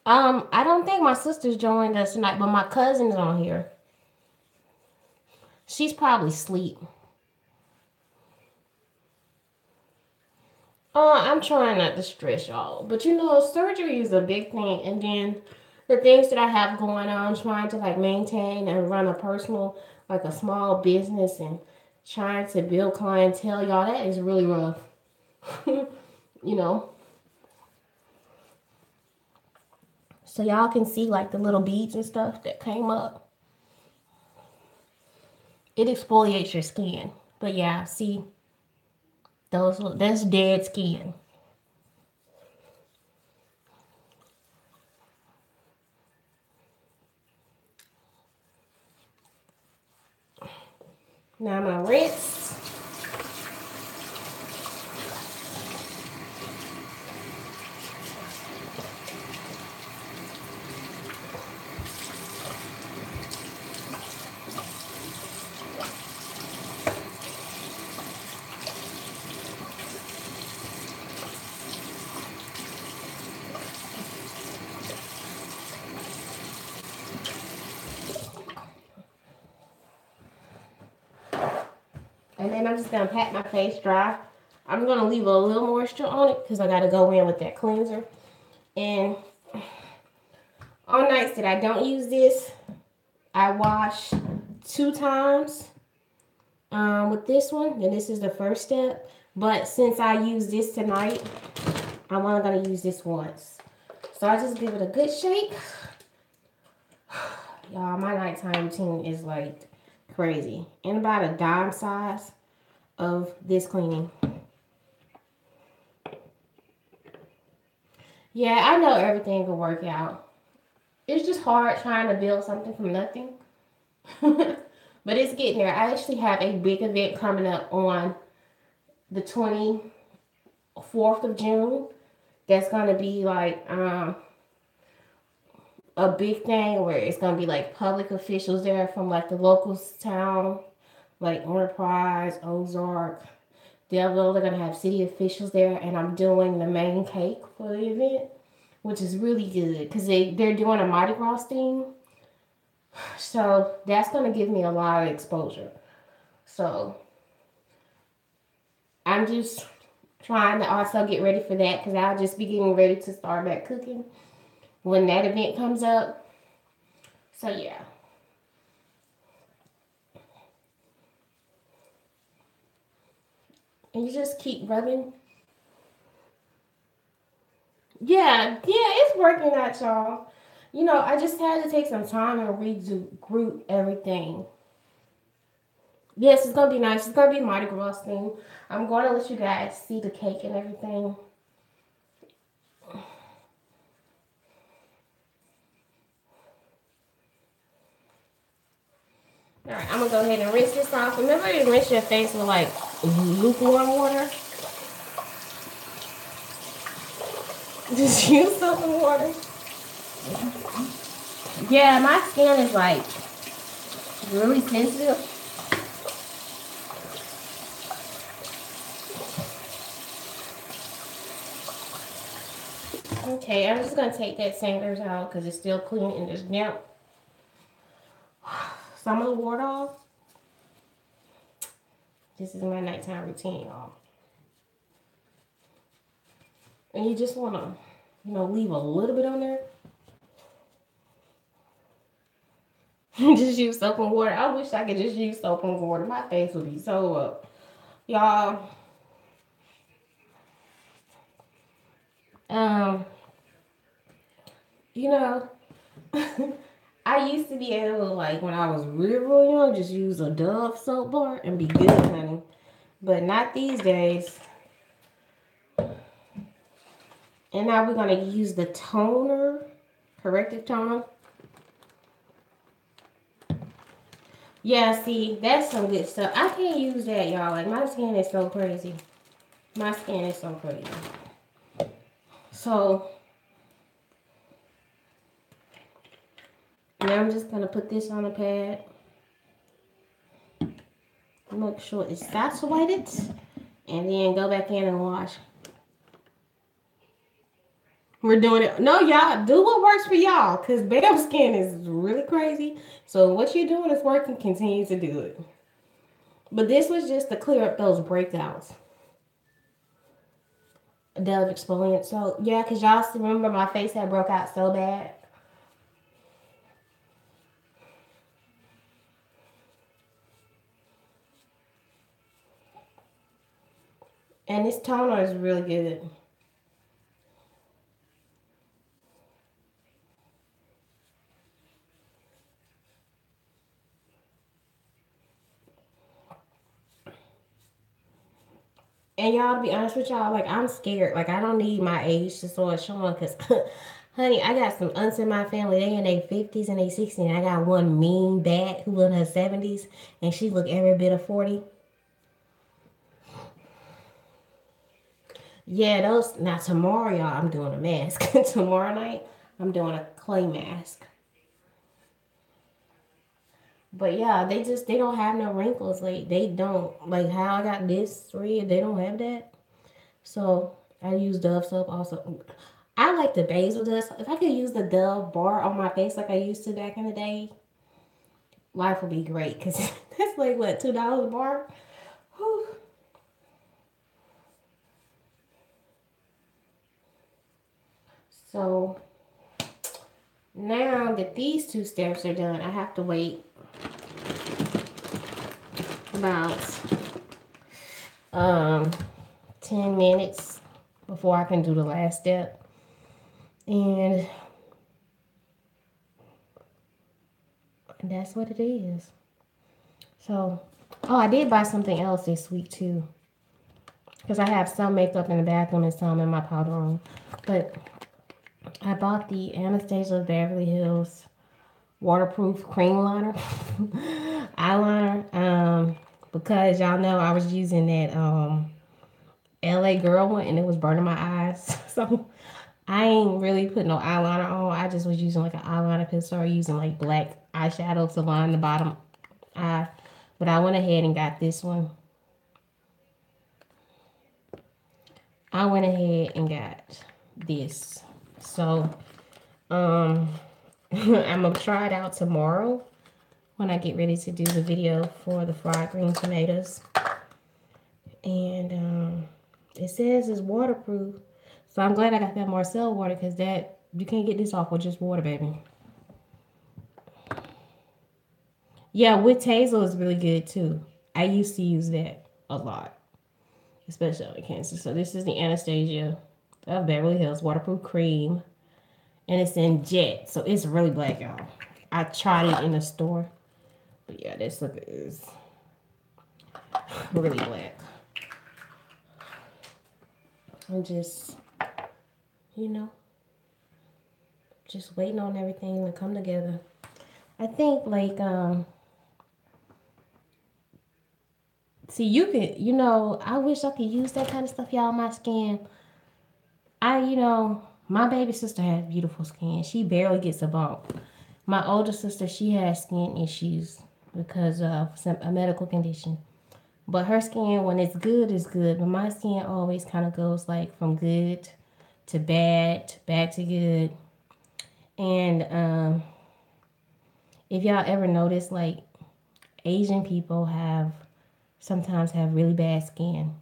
I don't think my sister's joined us tonight, but my cousin is on here. She's probably asleep. I'm trying not to stress y'all, but you know, surgery is a big thing, and then the things that I have going on, trying to like maintain and run a personal, like a small business, and trying to build clientele, y'all, that is really rough. You know, so y'all can see like the little beads and stuff that came up. It exfoliates your skin, but yeah, see that's dead skin. Now I'm gonna rinse. And then I'm just gonna pat my face dry. I'm gonna leave a little moisture on it because I gotta go in with that cleanser. And on nights that I don't use this, I wash 2 times with this one. And this is the first step. But since I use this tonight, I'm only gonna use this once. So I just give it a good shake. Y'all, my nighttime routine is like crazy. And about a dime size of this cleaning. Yeah, I know everything will work out. It's just hard trying to build something from nothing. But it's getting there. I actually have a big event coming up on the 24th of June. That's going to be like a big thing where it's going to be like public officials there from like the local town, like Enterprise, Ozark, Delville. They're going to have city officials there, and I'm doing the main cake for the event, which is really good because they're doing a Mardi Gras theme. So that's going to give me a lot of exposure. So I'm just trying to also get ready for that because I'll just be getting ready to start back cooking when that event comes up. So yeah. And you just keep rubbing. Yeah, it's working out, y'all. You know, I just had to take some time and regroup everything. Yes, it's gonna be nice. It's gonna be Mardi Gras theme. I'm gonna let you guys see the cake and everything. Alright, I'm gonna go ahead and rinse this off. Remember to rinse your face with like lukewarm water. Just use soap and water. Yeah, my skin is like really sensitive. Okay, I'm just gonna take that Sanders out because it's still clean and there's damp. Some of the water off. This is my nighttime routine, y'all. And you just wanna, leave a little bit on there. Just use soap and water. I wish I could just use soap and water. My face would be so up. Y'all, um, you know, I used to be able to, like, when I was real, real young, just use a Dove soap bar and be good, honey. But not these days. And now we're going to use the toner, corrective toner. Yeah, see, that's some good stuff. I can't use that, y'all. Like, my skin is so crazy. My skin is so crazy. So, now I'm just going to put this on a pad. Make sure it's saturated. And then go back in and wash. We're doing it. No, y'all, do what works for y'all. Because Bam skin is really crazy. So, what you're doing is working. Continue to do it. But this was just to clear up those breakouts. Dove exfoliant. So, yeah, because y'all still remember my face had broke out so bad. And this toner is really good. And y'all, to be honest with y'all, like, I'm scared. Like, I don't need my age to start showing because, honey, I got some aunts in my family. They in their 50s and their 60s. And I got one mean bat who in her 70s. And she look every bit of 40. Yeah, those. Now, tomorrow, y'all, I'm doing a mask. Tomorrow night, I'm doing a clay mask. But yeah, they don't have no wrinkles. Like, they don't. Like, how I got this red, they don't have that. So I use Dove soap also. I like the basil dust. If I could use the Dove bar on my face like I used to back in the day, life would be great. Cause that's like what, $2 a bar. Whew. So now that these two steps are done, I have to wait about um 10 minutes before I can do the last step. And that's what it is. So, oh, I did buy something else this week too. Because I have some makeup in the bathroom and some in my powder room. But I bought the Anastasia Beverly Hills waterproof cream liner, eyeliner. Because y'all know I was using that LA Girl one and it was burning my eyes. So I ain't really put no eyeliner on. I just was using like an eyeliner pencil or using like black eyeshadow to line the bottom eye. But I went ahead and got this one. I went ahead and got this. So, I'm gonna try it out tomorrow when I get ready to do the video for the fried green tomatoes. And it says it's waterproof. So I'm glad I got that Marcel water because that you can't get this off with just water, baby. Yeah, with Tazel is really good too. I used to use that a lot, especially on cancer. So this is the Anastasia of Beverly Hills waterproof cream. And it's in jet, so it's really black, y'all. I tried it in the store, but yeah, this look is really black. I'm just, you know, just waiting on everything to come together. I think like see you could, I wish I could use that kind of stuff, y'all, on my skin. My baby sister has beautiful skin. She barely gets a bump. My older sister, she has skin issues because of a medical condition. But her skin, when it's good, is good. But my skin always kind of goes like from good to bad, back to good. And if y'all ever notice, like Asian people sometimes have really bad skin.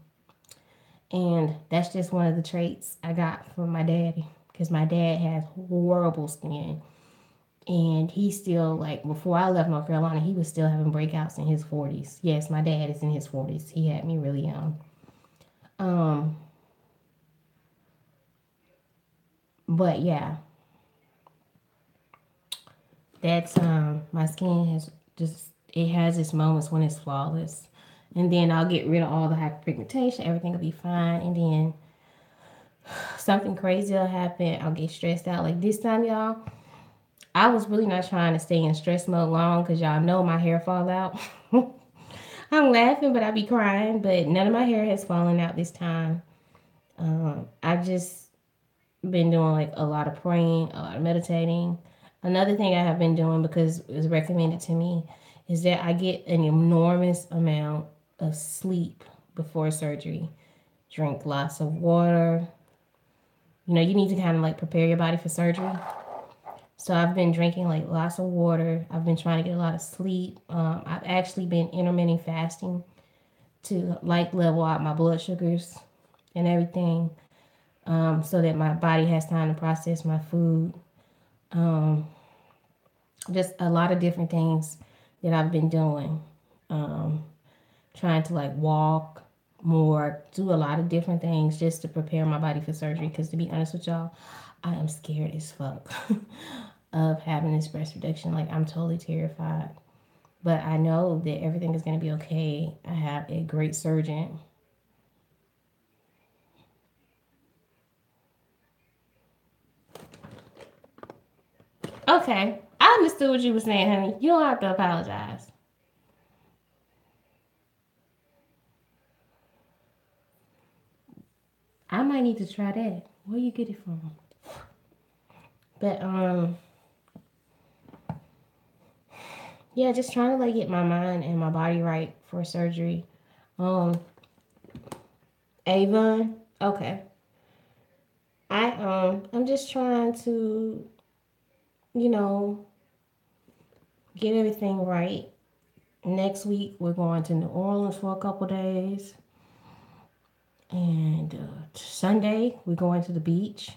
And that's just one of the traits I got from my daddy. Because my dad has horrible skin. And he's still like, before I left North Carolina, he was still having breakouts in his 40s. Yes, my dad is in his 40s. He had me really young. Um, but yeah, that's my skin has just, it has its moments when it's flawless. And then I'll get rid of all the hyperpigmentation, everything will be fine. And then something crazy will happen. I'll get stressed out. Like this time, y'all, I was really not trying to stay in stress mode long because y'all know my hair fall out. I'm laughing, but I be crying. But none of my hair has fallen out this time. I've just been doing like a lot of praying, a lot of meditating. Another thing I have been doing because it was recommended to me is that I get an enormous amount of sleep before surgery. Drink lots of water. You know, you need to kind of like prepare your body for surgery. So I've been drinking like lots of water. I've been trying to get a lot of sleep. I've actually been intermittent fasting to like level out my blood sugars and everything, so that my body has time to process my food. Um, just a lot of different things that I've been doing. Um, Trying to like walk more, do a lot of different things just to prepare my body for surgery. Because to be honest with y'all, I am scared as fuck of having this breast reduction. Like I'm totally terrified. But I know that everything is going to be okay. I have a great surgeon. Okay, I understood what you were saying, honey. You don't have to apologize. I might need to try that. Where you get it from? But yeah, just trying to like get my mind and my body right for surgery. Um, Avon. Okay. I'm just trying to, you know, get everything right. Next week we're going to New Orleans for a couple days, and Sunday we're going to the beach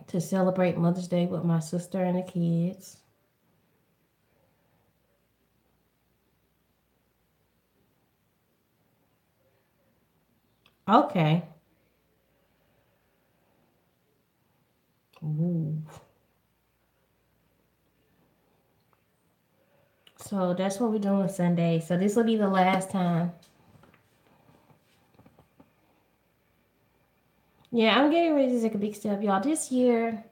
to celebrate Mother's Day with my sister and the kids. Okay. Ooh. So that's what we're doing Sunday. So this will be the last time. Yeah, I'm getting ready to take a big step, y'all. This year,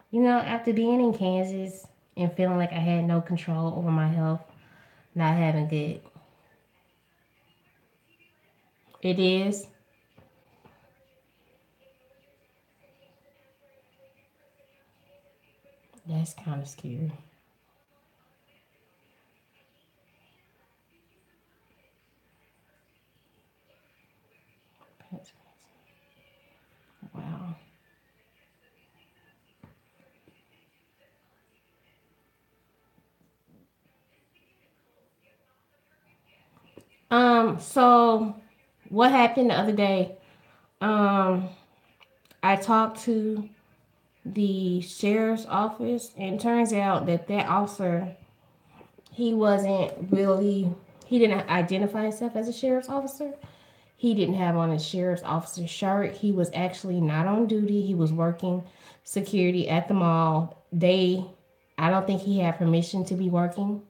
you know, after being in Kansas and feeling like I had no control over my health, not having good. It is. That's kind of scary. Wow. So what happened the other day? Um, I talked to the sheriff's office, and it turns out that that officer, he wasn't really, he didn't identify himself as a sheriff's officer. He didn't have on a sheriff's officer shirt. He was actually not on duty. He was working security at the mall. I don't think he had permission to be working.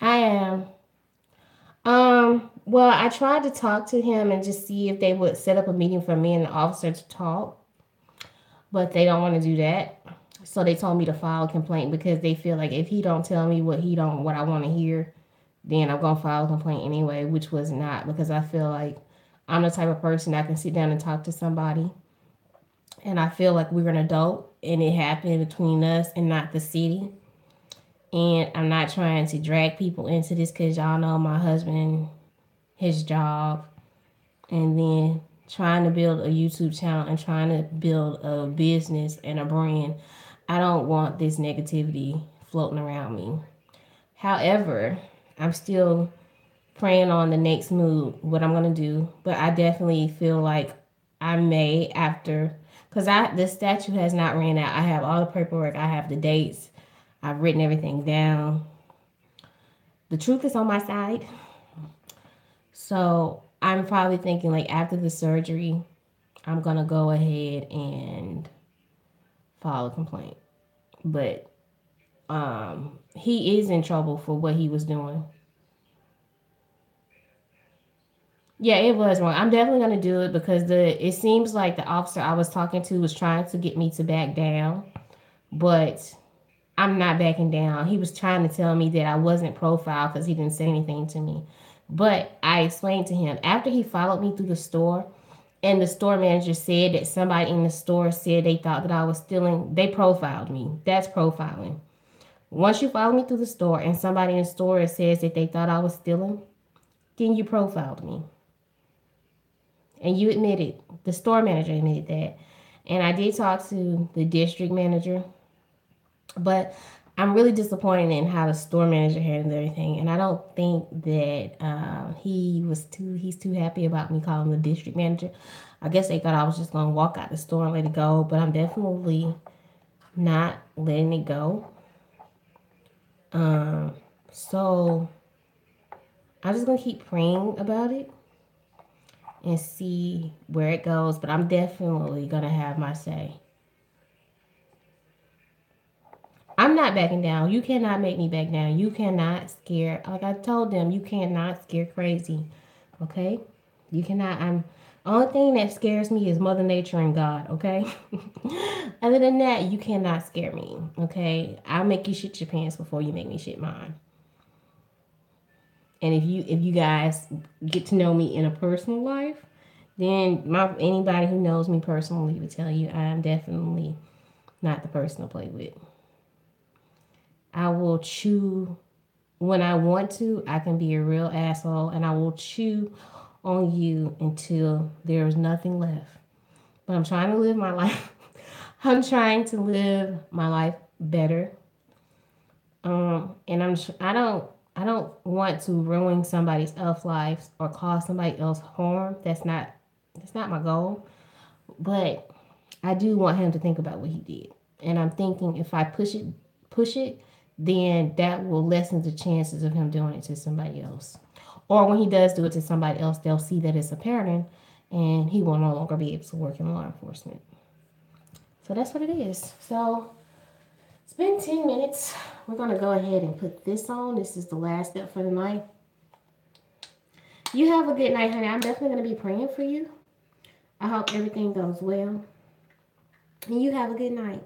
I am. Well, I tried to talk to him and just see if they would set up a meeting for me and the officer to talk, but they don't want to do that. So they told me to file a complaint because they feel like if he don't tell me what I want to hear, then I'm gonna file a complaint anyway, which was not, because I feel like I'm the type of person that can sit down and talk to somebody, and I feel like we're an adult and it happened between us and not the city. And I'm not trying to drag people into this because y'all know my husband, his job, and then trying to build a YouTube channel and trying to build a business and a brand. I don't want this negativity floating around me. However, I'm still praying on the next move, what I'm going to do. But I definitely feel like I made after, because the statute has not ran out. I have all the paperwork. I have the dates. I've written everything down. The truth is on my side. So I'm probably thinking like after the surgery, I'm gonna go ahead and file a complaint. But he is in trouble for what he was doing. Yeah, it was wrong. I'm definitely gonna do it because it seems like the officer I was talking to was trying to get me to back down, but I'm not backing down. He was trying to tell me that I wasn't profiled because he didn't say anything to me. But I explained to him after he followed me through the store, and the store manager said that somebody in the store said they thought that I was stealing. They profiled me. That's profiling. Once you follow me through the store and somebody in the store says that they thought I was stealing, then you profiled me. And you admitted, the store manager admitted that. And I did talk to the district manager, but I'm really disappointed in how the store manager handled everything. And I don't think that he's too happy about me calling the district manager. I guess they thought I was just going to walk out the store and let it go, but I'm definitely not letting it go. So I'm just going to keep praying about it and see where it goes, but I'm definitely going to have my say. I'm not backing down. You cannot make me back down. You cannot scare. Like I told them, you cannot scare crazy. Okay? You cannot. Only thing that scares me is Mother Nature and God. Okay? Other than that, you cannot scare me. Okay? I'll make you shit your pants before you make me shit mine. And if you guys get to know me in a personal life, then anybody who knows me personally would tell you I am definitely not the person to play with. I will chew when I want to. I can be a real asshole, and I will chew on you until there's nothing left. But I'm trying to live my life. I'm trying to live my life better. And I don't want to ruin somebody else's life or cause somebody else harm. That's not my goal. But I do want him to think about what he did. And I'm thinking if I push it, then that will lessen the chances of him doing it to somebody else. Or when he does do it to somebody else, they'll see that it's a pattern and he will no longer be able to work in law enforcement. So that's what it is. So it's been 10 minutes. We're going to go ahead and put this on. This is the last step for the night. You have a good night, honey. I'm definitely going to be praying for you. I hope everything goes well. And you have a good night.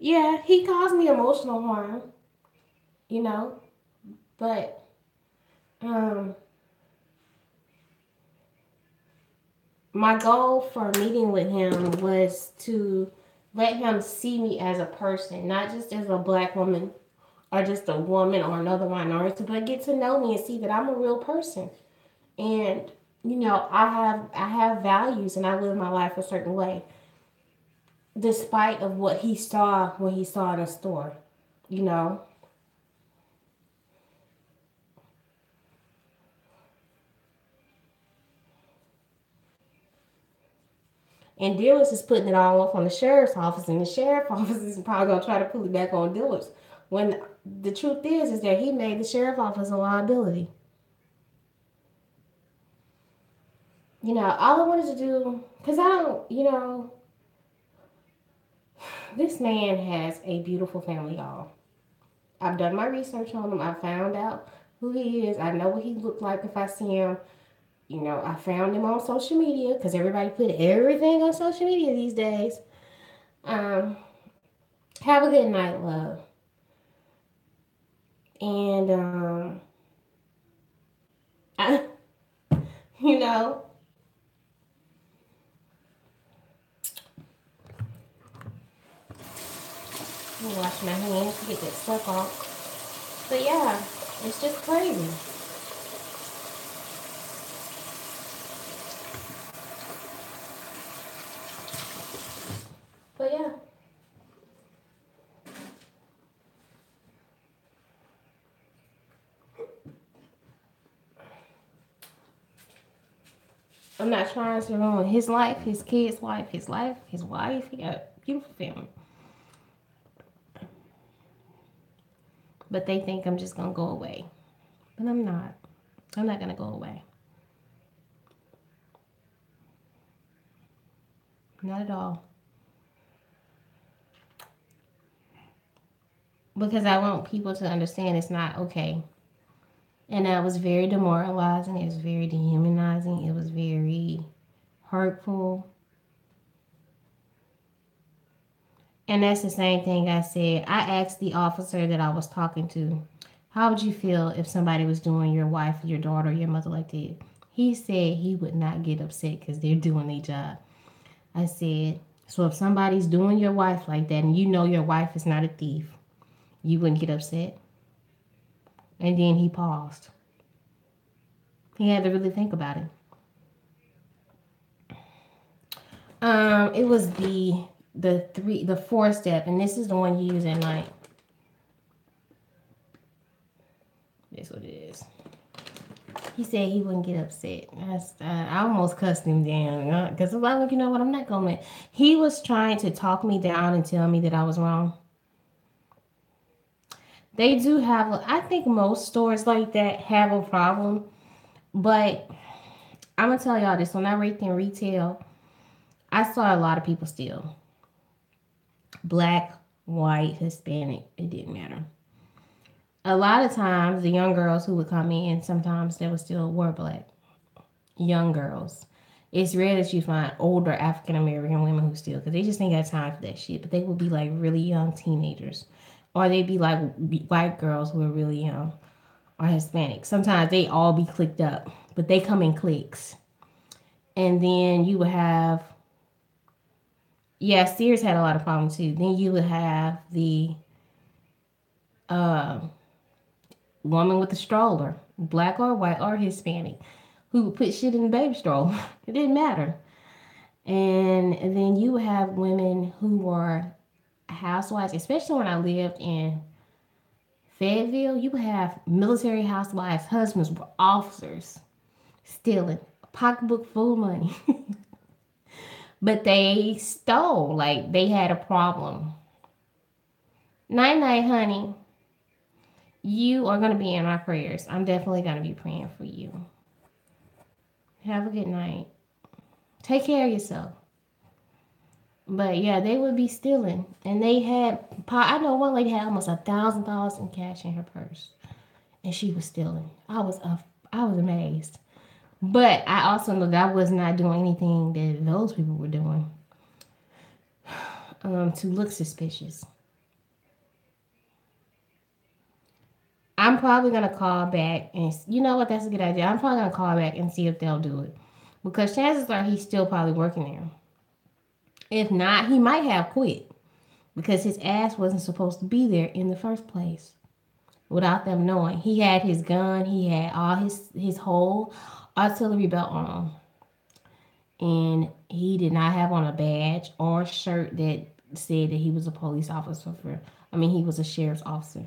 Yeah, he caused me emotional harm, you know, but my goal for meeting with him was to let him see me as a person, not just as a black woman or just a woman or another minority, but get to know me and see that I'm a real person. And I have values and I live my life a certain way, despite of what he saw when he saw in a store, you know. And Dillis is putting it all up on the sheriff's office, and the sheriff's office is probably gonna try to pull it back on Dillis. When the truth is that he made the sheriff's office a liability. All I wanted to do, because I don't, this man has a beautiful family, y'all. I've done my research on him. I found out who he is. I know what he looked like if I see him. I found him on social media because everybody put everything on social media these days. Um, have a good night, love. And, I, you know, let me wash my hands to get that stuff off. But yeah, it's just crazy. But yeah. I'm not trying to ruin his life, his kid's life, his wife. He got a beautiful family. But they think I'm just gonna go away. But I'm not. I'm not gonna go away. Not at all. Because I want people to understand it's not okay. And that was very demoralizing. It was very dehumanizing. It was very hurtful. And that's the same thing I said. I asked the officer that I was talking to, how would you feel if somebody was doing your wife, your daughter, your mother like that? He said he would not get upset because they're doing their job. I said, so if somebody's doing your wife like that and you know your wife is not a thief, you wouldn't get upset? And then he paused. He had to really think about it. It was the fourth step, and this is the one you use at night. That's what it is. He said he wouldn't get upset. I almost cussed him down because I'm like, you know what? I'm not going to. He was trying to talk me down and tell me that I was wrong. They do have, I think most stores like that have a problem, but I'm going to tell y'all this. When I worked in retail, I saw a lot of people steal. Black, white, Hispanic, it didn't matter. A lot of times, the young girls who would come in, sometimes they would still were black. Young girls. It's rare that you find older African American women who steal because they just ain't got time for that shit. But they would be like really young teenagers, or they'd be like white girls who are really young, or Hispanic. Sometimes they all be clicked up, but they come in cliques. And then you would have, yeah, Sears had a lot of problems too. Then you would have the uh, woman with the stroller, black or white or Hispanic, who would put shit in the baby stroller. It didn't matter. And then you would have women who were housewives, especially when I lived in Fayetteville. You would have military housewives, husbands were officers, stealing a pocketbook full of money. But they stole, like they had a problem. Night night, honey. You are going to be in my prayers. I'm definitely going to be praying for you. Have a good night. Take care of yourself. But yeah, they would be stealing. And they had, I know one lady had almost $1,000 in cash in her purse. And she was stealing. I was amazed. But I also know that I was not doing anything that those people were doing to look suspicious. I'm probably going to call back and, you know what, that's a good idea. I'm probably going to call back and see if they'll do it. Because chances are he's still probably working there. If not, he might have quit. Because his ass wasn't supposed to be there in the first place. Without them knowing. He had his gun. He had all his whole artillery belt on. And he did not have on a badge or shirt that said that he was a police officer he was a sheriff's officer,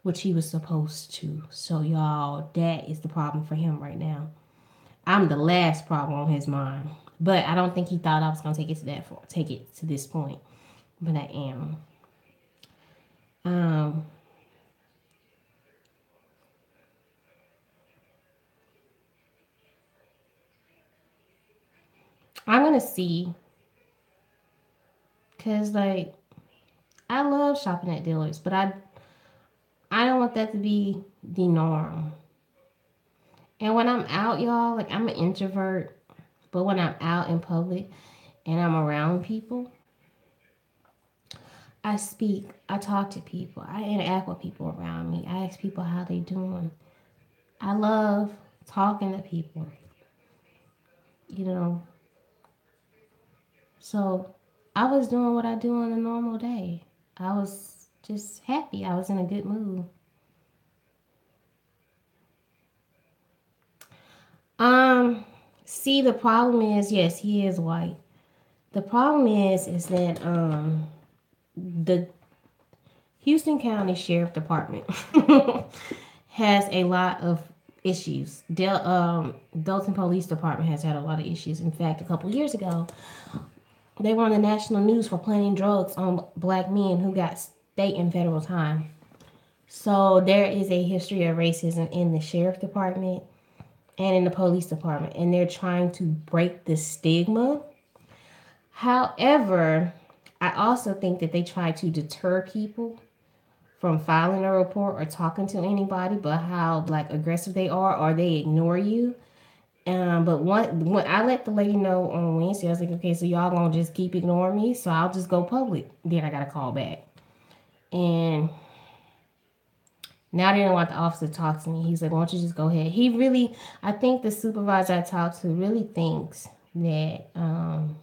which he was supposed to. So y'all, that is the problem for him right now. I'm the last problem on his mind. But I don't think he thought I was gonna take it to this point. But I am. I'm gonna see, cause like I love shopping at dealers, but I don't want that to be the norm. And when I'm out, y'all, like I'm an introvert, but when I'm out in public and I'm around people, I speak, I talk to people, I interact with people around me. I ask people how they doing. I love talking to people, you know. So I was doing what I do on a normal day. I was just happy. I was in a good mood. Um, See, the problem is, yes, he is white. The problem is that the Houston County Sheriff Department has a lot of issues. Dalton Police Department has had a lot of issues. In fact, a couple years ago, they were on the national news for planting drugs on black men who got state and federal time. So there is a history of racism in the sheriff department and in the police department, and they're trying to break the stigma. However, I also think that they try to deter people from filing a report or talking to anybody, but how like aggressive they are, or they ignore you. But when I let the lady know on Wednesday, I was like, okay, so y'all gonna just keep ignoring me, so I'll just go public. Then I got a call back, and now they don't want the officer to talk to me. He's like, why don't you just go ahead? He really, I think the supervisor I talked to really thinks that I'm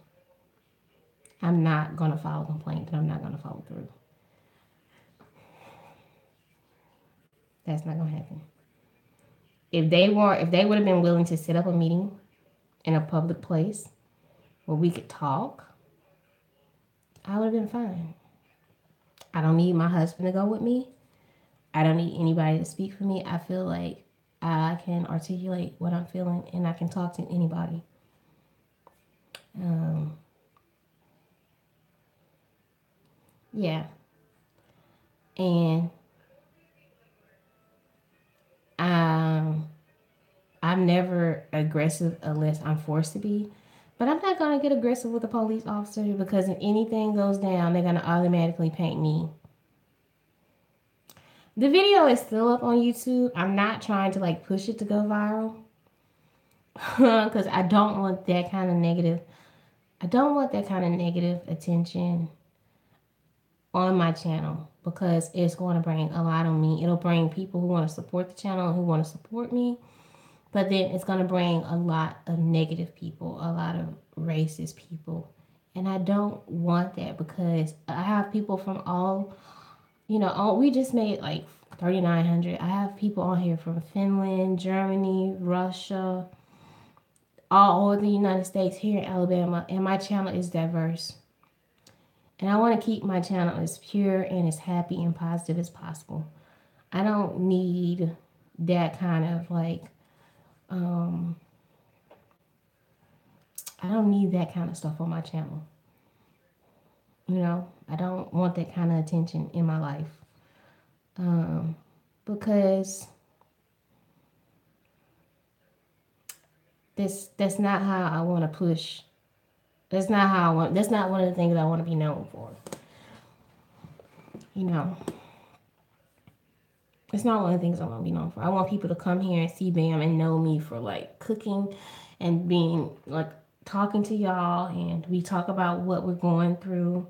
not gonna file a complaint, that I'm not gonna follow through. That's not gonna happen. If they would have been willing to set up a meeting in a public place where we could talk, I would have been fine. I don't need my husband to go with me. I don't need anybody to speak for me. I feel like I can articulate what I'm feeling and I can talk to anybody. Um, yeah. And um, I'm never aggressive unless I'm forced to be. But I'm not going to get aggressive with a police officer because if anything goes down, they're going to automatically paint me. The video is still up on YouTube. I'm not trying to like push it to go viral because I don't want that kind of negative. I don't want that kind of negative attention on my channel because it's going to bring a lot on me. It'll bring people who want to support the channel and who want to support me, but then it's going to bring a lot of negative people, a lot of racist people. And I don't want that because I have people from we just made like 3,900. I have people on here from Finland, Germany, Russia, all over the United States, here in Alabama, and my channel is diverse. And I want to keep my channel as pure and as happy and positive as possible. I don't need that kind of like, I don't need that kind of stuff on my channel. I don't want that kind of attention in my life. Because that's not how I want to push. That's not one of the things I want to be known for. You know, it's not one of the things I want to be known for. I want people to come here and see Bam and know me for like cooking and being like talking to y'all, and we talk about what we're going through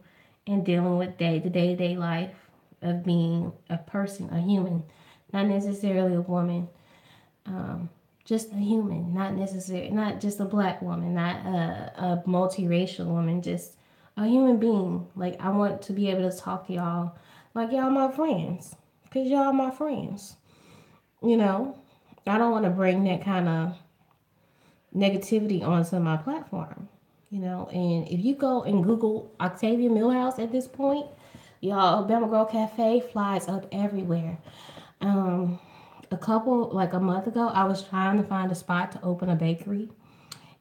and dealing with the day-to-day life of being a person, a human, not necessarily a woman, just a human, not just a black woman, not a multiracial woman, just a human being. Like I want to be able to talk to y'all like y'all my friends, cause y'all my friends. You know, I don't want to bring that kind of negativity onto my platform. And if you go and Google Octavia Millhouse at this point, y'all, Bama Girl Cafe flies up everywhere. Um, a month ago, I was trying to find a spot to open a bakery,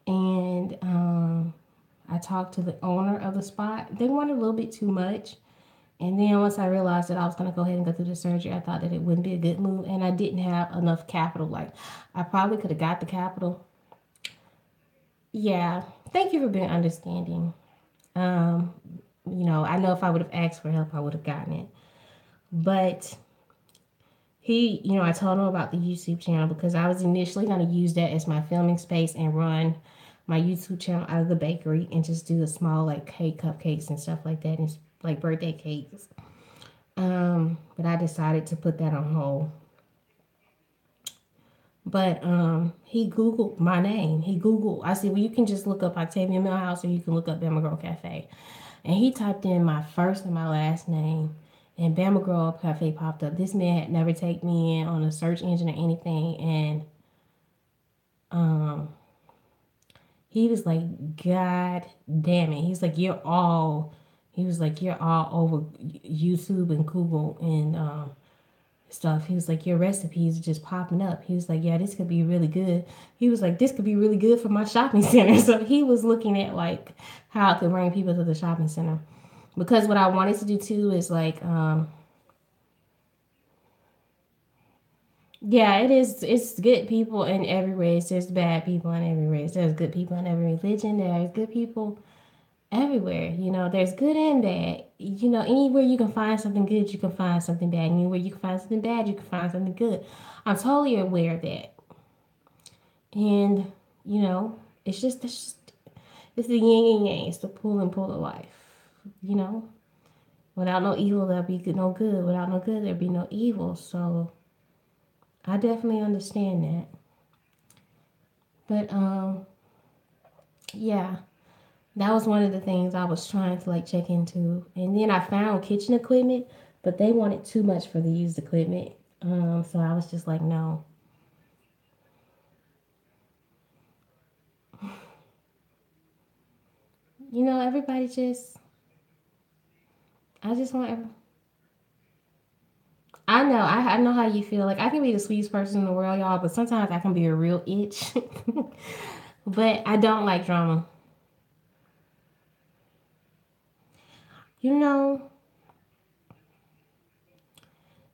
and I talked to the owner of the spot. They wanted a little bit too much, and then once I realized that I was going to go ahead and go through the surgery, I thought that it wouldn't be a good move, and I didn't have enough capital. Like, I probably could have got the capital. Yeah, thank you for being understanding. Um, I know if I would have asked for help, I would have gotten it. But I told him about the YouTube channel because I was initially going to use that as my filming space and run my YouTube channel out of the bakery and just do a small like cake, cupcakes and stuff like that, and like birthday cakes. But I decided to put that on hold. But he Googled my name. I said, well, you can just look up Octavia Millhouse or you can look up Bama Girl Cafe. And he typed in my first and my last name, and Bama Girl Cafe popped up. This man had never taken me in on a search engine or anything. And he was like, God damn it. He was like, you're all over YouTube and Google. And stuff. He was like, your recipes are just popping up. He was like, yeah, this could be really good. He was like, this could be really good for my shopping center. So he was looking at like how I could bring people to the shopping center. Because what I wanted to do too is like, yeah, it is. It's good people in every race. There's bad people in every race. There's good people in every religion. There's good people everywhere. There's good and bad. Anywhere you can find something good, you can find something bad. Anywhere you can find something bad, you can find something good. I'm totally aware of that. And, you know, it's the yin and yang. It's the pull and pull of life. You know, without no evil, there'll be no good. Without no good, there'll be no evil. So I definitely understand that. But, yeah, that was one of the things I was trying to like check into. And then I found kitchen equipment, but they wanted too much for the used equipment. So I was just like, no. Everybody just, I just want, I know, I know how you feel. Like, I can be the sweetest person in the world, y'all, but sometimes I can be a real itch. But I don't like drama. You know,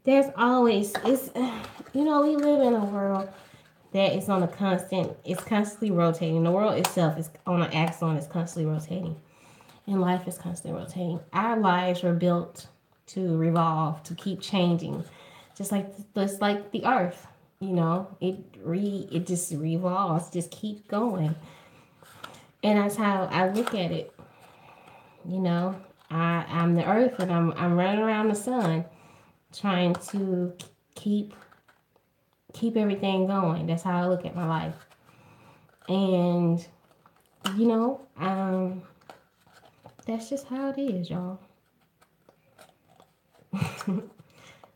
there's always, we live in a world that is on a constant, it's constantly rotating. The world itself is on an axle and it's constantly rotating. And life is constantly rotating. Our lives were built to revolve, to keep changing, just like the earth. It just revolves, just keeps going, and that's how I look at it. You know, I'm the earth, and I'm running around the sun, trying to keep keep everything going. That's how I look at my life, and you know, um, that's just how it is, y'all.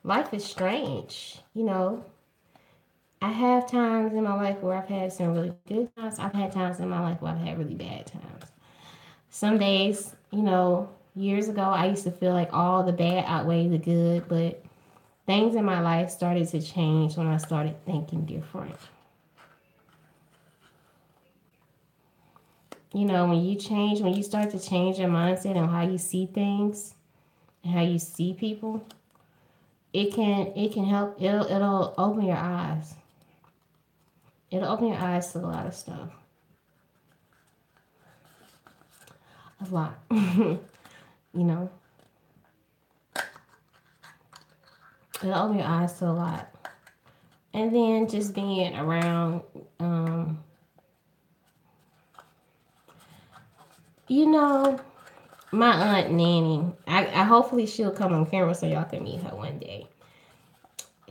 Life is strange, I have times in my life where I've had some really good times. I've had times in my life where I've had really bad times. Some days, years ago, I used to feel like all the bad outweighed the good, but things in my life started to change when I started thinking different. When you start to change your mindset on how you see things and how you see people, it can help. It'll open your eyes. It'll open your eyes to a lot of stuff. A lot. you know, it'll open your eyes to a lot. And then just being around, um, you know, my aunt Nanny. I hopefully she'll come on camera so y'all can meet her one day.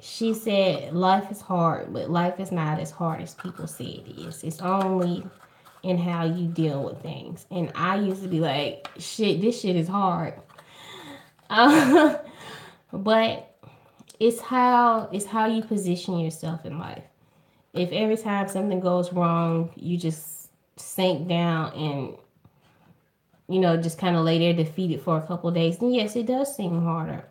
She said life is hard, but life is not as hard as people say it is. It's only in how you deal with things. And I used to be like, shit, this shit is hard. But it's how you position yourself in life. If every time something goes wrong, you just sink down and just kind of lay there defeated for a couple of days, then yes, it does seem harder.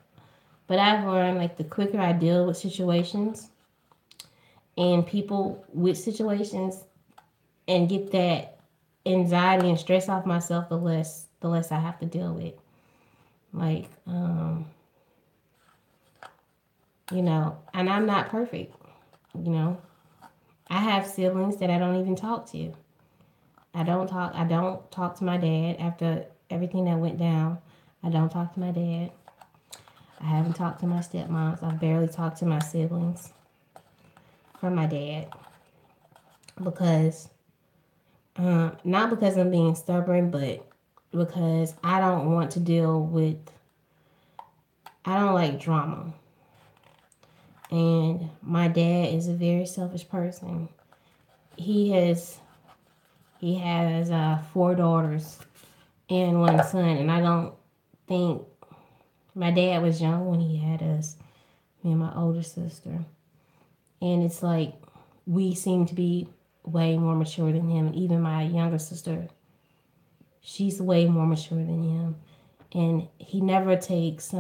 But I've learned like the quicker I deal with situations and people with situations and get that anxiety and stress off myself, the less I have to deal with. Like, and I'm not perfect. You know, I have siblings that I don't even talk to. I don't talk to my dad after everything that went down. I don't talk to my dad. I haven't talked to my stepmoms. I've barely talked to my siblings from my dad because not because I'm being stubborn, but because I don't want to deal with. I don't like drama, and my dad is a very selfish person. He has he has four daughters and one son, and I don't think my dad was young when he had us, me and my older sister, and it's like we seem to be way more mature than him, and even my younger sister, she's way more mature than him, and he never takes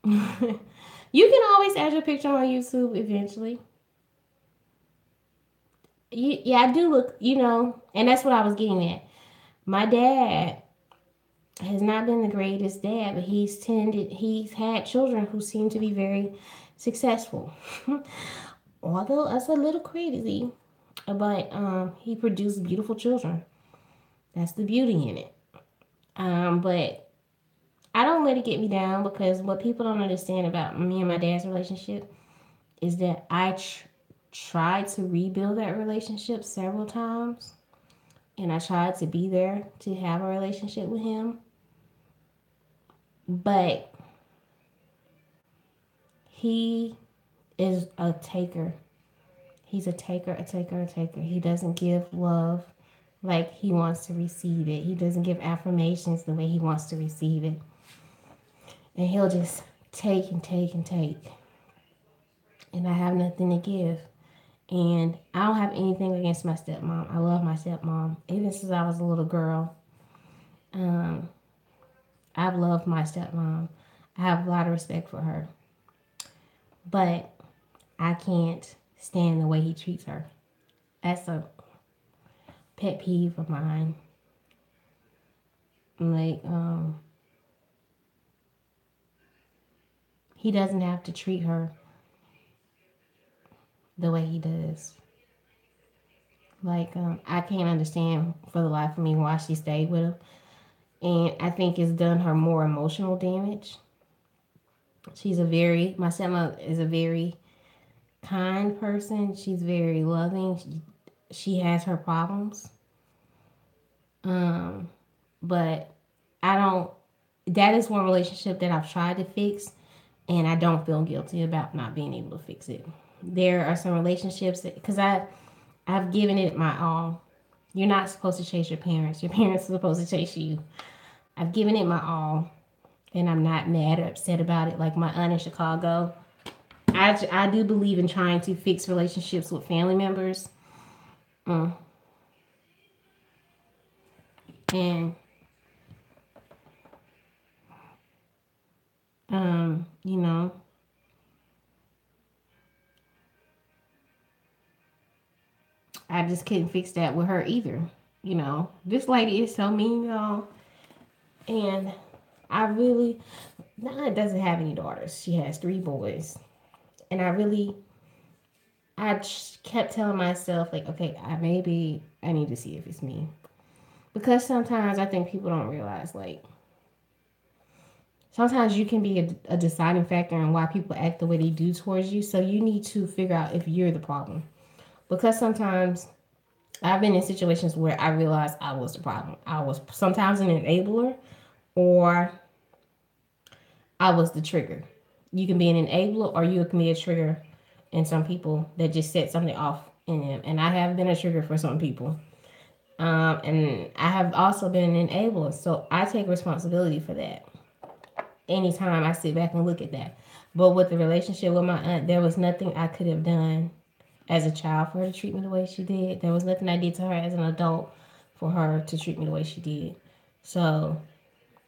You can always add your picture on YouTube eventually. Yeah, I do look, and that's what I was getting at. My dad has not been the greatest dad, but he's had children who seem to be very successful. Although that's a little crazy, but he produced beautiful children. That's the beauty in it. But I don't let it get me down because what people don't understand about me and my dad's relationship is that tried to rebuild that relationship several times, and I tried to be there to have a relationship with him, but he is a taker. He's a taker, a taker, a taker. He doesn't give love like he wants to receive it. He doesn't give affirmations the way he wants to receive it. And he'll just take and take and take. And I have nothing to give. And I don't have anything against my stepmom. I love my stepmom. Even since I was a little girl, um, I've loved my stepmom. I have a lot of respect for her. But I can't stand the way he treats her. That's a pet peeve of mine. Like, he doesn't have to treat her the way he does. Like, I can't understand for the life of me why she stayed with him. And I think it's done her more emotional damage. My stepmother is a very kind person. She's very loving. She has her problems. Um, but I don't, that is one relationship that I've tried to fix, and I don't feel guilty about not being able to fix it. There are some relationships because I've given it my all. You're not supposed to chase your parents. Your parents are supposed to chase you. I've given it my all, and I'm not mad or upset about it. Like my aunt in Chicago, I do believe in trying to fix relationships with family members. Mm. And, um, you know, I just couldn't fix that with her either. This lady is so mean, y'all. And I really, Nana doesn't have any daughters. She has 3 boys. And I kept telling myself, like, okay, maybe I need to see if it's me. Because sometimes I think people don't realize, like, sometimes you can be a deciding factor in why people act the way they do towards you. So you need to figure out if you're the problem. Because sometimes I've been in situations where I realized I was the problem. I was sometimes an enabler or I was the trigger. You can be an enabler or you can be a trigger in some people that just set something off in them. And I have been a trigger for some people. And I have also been an enabler. So I take responsibility for that. Anytime I sit back and look at that. But with the relationship with my aunt, there was nothing I could have done as a child for her to treat me the way she did. There was nothing I did to her as an adult for her to treat me the way she did. So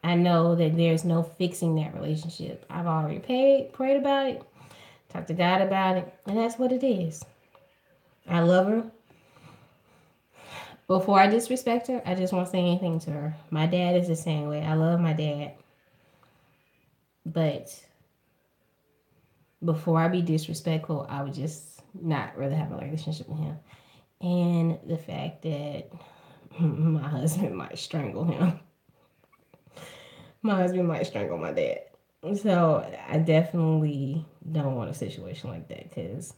I know that there's no fixing that relationship. I've already prayed about it, talked to God about it, and that's what it is. I love her. Before I disrespect her, I just won't say anything to her. My dad is the same way. I love my dad. But before I be disrespectful, I would just not really have a relationship with him. And the fact that my husband might strangle him. My husband might strangle my dad. So I definitely don't want a situation like that because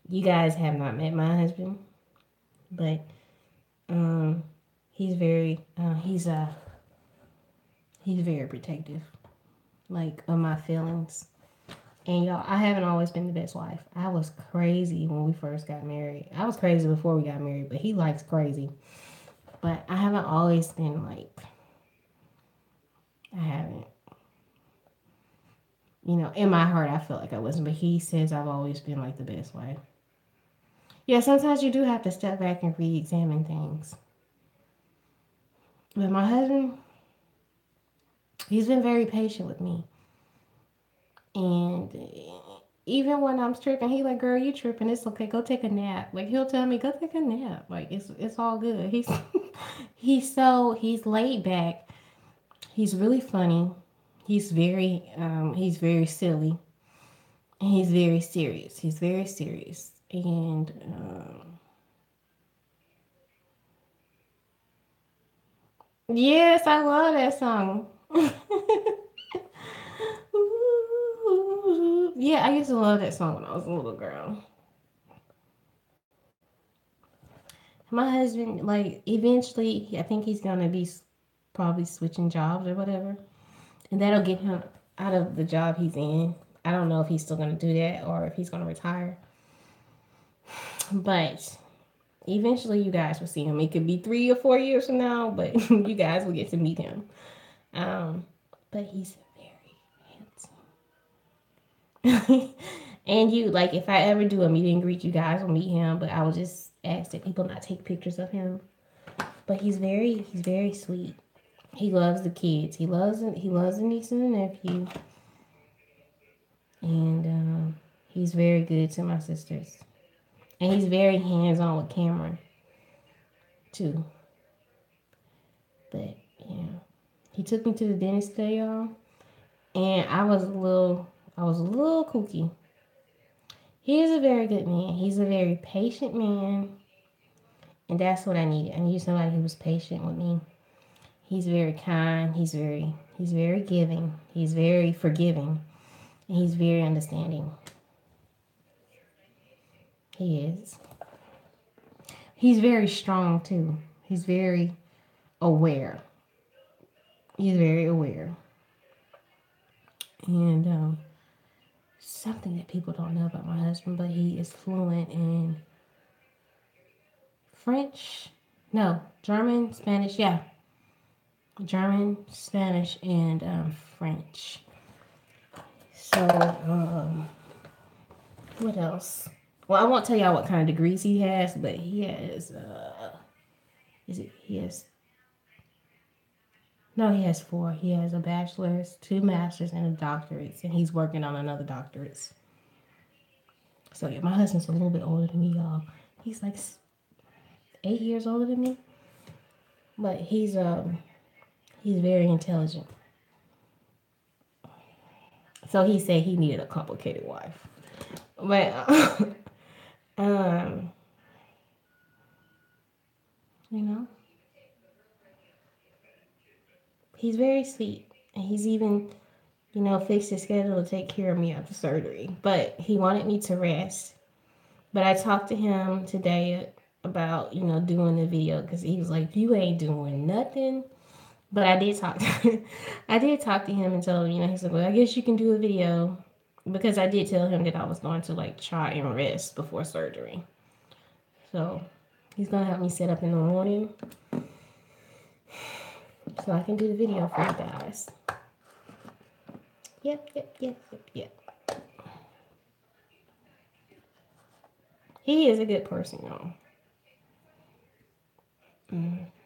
you guys have not met my husband, but he's very he's very protective, like of my feelings. And y'all, I haven't always been the best wife. I was crazy when we first got married. I was crazy before we got married, but he likes crazy. But I haven't always been like, I haven't. In my heart, I feel like I wasn't, but he says I've always been like the best wife. Yeah, sometimes you do have to step back and re-examine things. But my husband, he's been very patient with me. And even when I'm tripping, he like, girl, you tripping? It's okay. Go take a nap. Like he'll tell me, go take a nap. Like it's all good. He's laid back. He's really funny. He's very silly. And he's very serious. He's very serious. And yes, I love that song. Yeah, I used to love that song when I was a little girl. My husband, like, eventually, I think he's gonna be probably switching jobs or whatever, and that'll get him out of the job he's in. I don't know if he's still gonna do that or if he's gonna retire, but eventually, you guys will see him. It could be 3 or 4 years from now, but you guys will get to meet him. Um, but he's very handsome. And you like, if I ever do a meet and greet, you guys will meet him. But I will just ask that people not take pictures of him. But he's very sweet. He loves the kids. He loves the niece and the nephew, and he's very good to my sisters. And he's very hands on with Cameron too. But yeah, he took me to the dentist today, y'all, and I was a little kooky. He is a very good man. He's a very patient man, and that's what I needed. I needed somebody who was patient with me. He's very kind. He's very giving. He's very forgiving, and he's very understanding. He is. He's very strong too. He's very aware. He's very aware. And something that people don't know about my husband, but he is fluent in French, no, German, Spanish, yeah, German, Spanish, and French. So, what else? Well, I won't tell y'all what kind of degrees he has, but he has, he has, no, he has four. He has a bachelor's, two masters, and a doctorate, and he's working on another doctorate. So, yeah, my husband's a little bit older than me, y'all. He's like 8 years older than me, but he's very intelligent. So he said he needed a complicated wife. But um, you know, he's very sweet. And he's even, fixed his schedule to take care of me after surgery. But he wanted me to rest. But I talked to him today about, doing the video because he was like, you ain't doing nothing. But I did talk to I did talk to him and tell him, he said, well, I guess you can do a video because I did tell him that I was going to like try and rest before surgery. So he's gonna help me set up in the morning so I can do the video for you guys. Yep. He is a good person, y'all.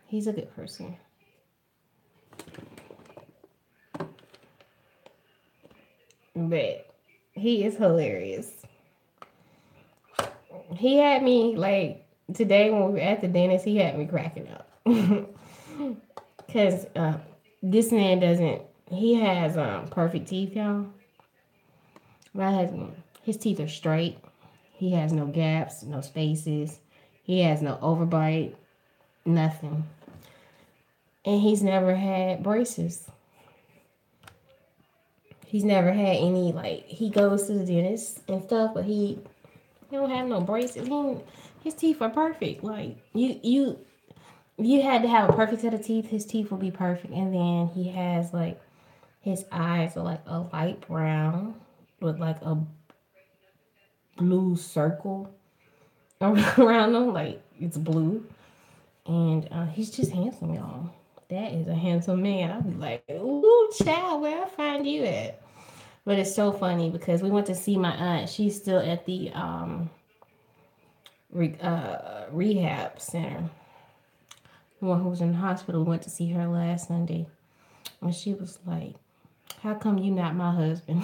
He's a good person. But he is hilarious. He had me like today when we were at the dentist. He had me cracking up because this man doesn't. He has perfect teeth, y'all. My husband, his teeth are straight. He has no gaps, no spaces. He has no overbite, nothing. And he's never had braces. He's never had any, like, he goes to the dentist and stuff, but he don't have no braces. His teeth are perfect. Like, you had to have a perfect set of teeth, his teeth will be perfect. And then he has, like, his eyes are like a light brown with like a blue circle around them, like it's blue. And he's just handsome, y'all. That is a handsome man. I'll be like, ooh, child, where I find you at? But it's so funny because we went to see my aunt. She's still at the rehab center. The one who was in the hospital. We went to see her last Sunday. And she was like, how come you not my husband?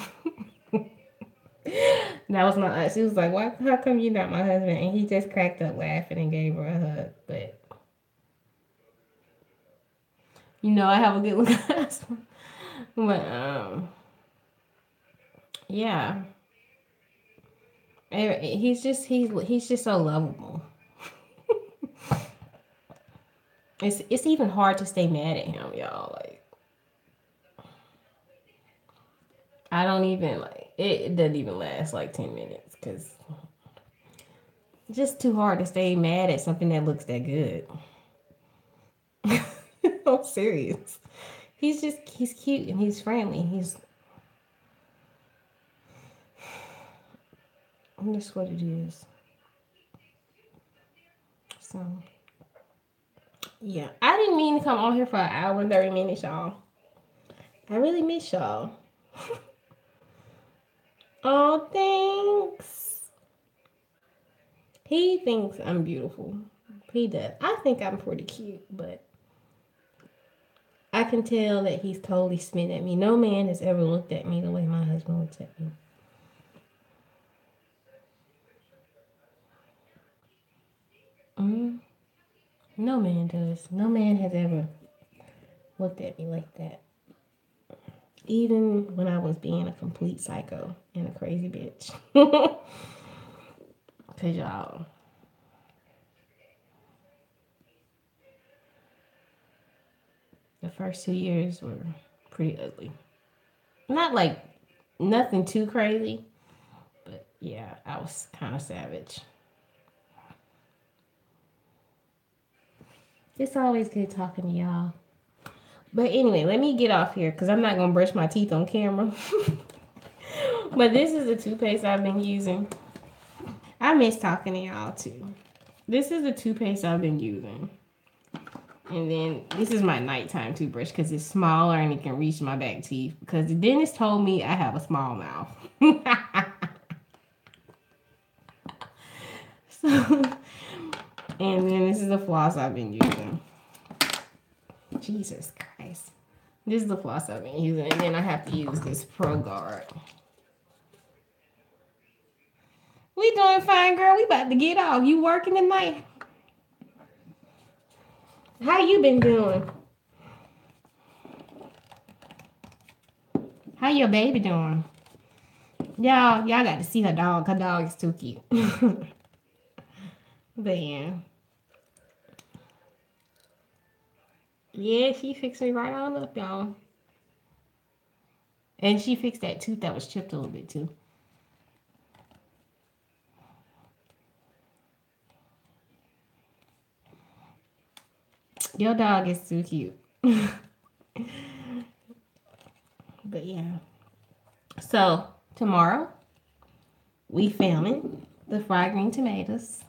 That was my aunt. She was like, "Why? How come you not my husband?" And he just cracked up laughing and gave her a hug. But I have a good looking husband. But yeah, he's just so lovable. It's even hard to stay mad at him, y'all. Like I don't even like it doesn't even last like 10 minutes because it's just too hard to stay mad at something that looks that good. I'm serious. He's cute and he's friendly. That's what it is. So yeah, I didn't mean to come on here for an hour and 30 minutes, y'all. I really miss y'all. Oh, thanks. He thinks I'm beautiful. He does. I think I'm pretty cute, but I can tell that he's totally smitten at me. No man has ever looked at me the way my husband looks at me. Mm, no man does. No man has ever looked at me like that. Even when I was being a complete psycho and a crazy bitch. Cause y'all, the first 2 years were pretty ugly. Not like nothing too crazy, but yeah, I was kind of savage. It's always good talking to y'all. But anyway, let me get off here because I'm not gonna brush my teeth on camera. But this is the toothpaste I've been using. I miss talking to y'all too. This is the toothpaste I've been using. And then this is my nighttime toothbrush because it's smaller and it can reach my back teeth. Because the dentist told me I have a small mouth. So, and then this is the floss I've been using. Jesus Christ. This is the floss I've been using. And then I have to use this Pro Guard. We doing fine, girl. We about to get off. You working tonight? How you been doing? How your baby doing? Y'all got to see her dog. Her dog is too cute. But yeah. Yeah, she fixed me right on up, y'all. And she fixed that tooth that was chipped a little bit too. Your dog is too cute. But yeah. So tomorrow we filming the fried green tomatoes.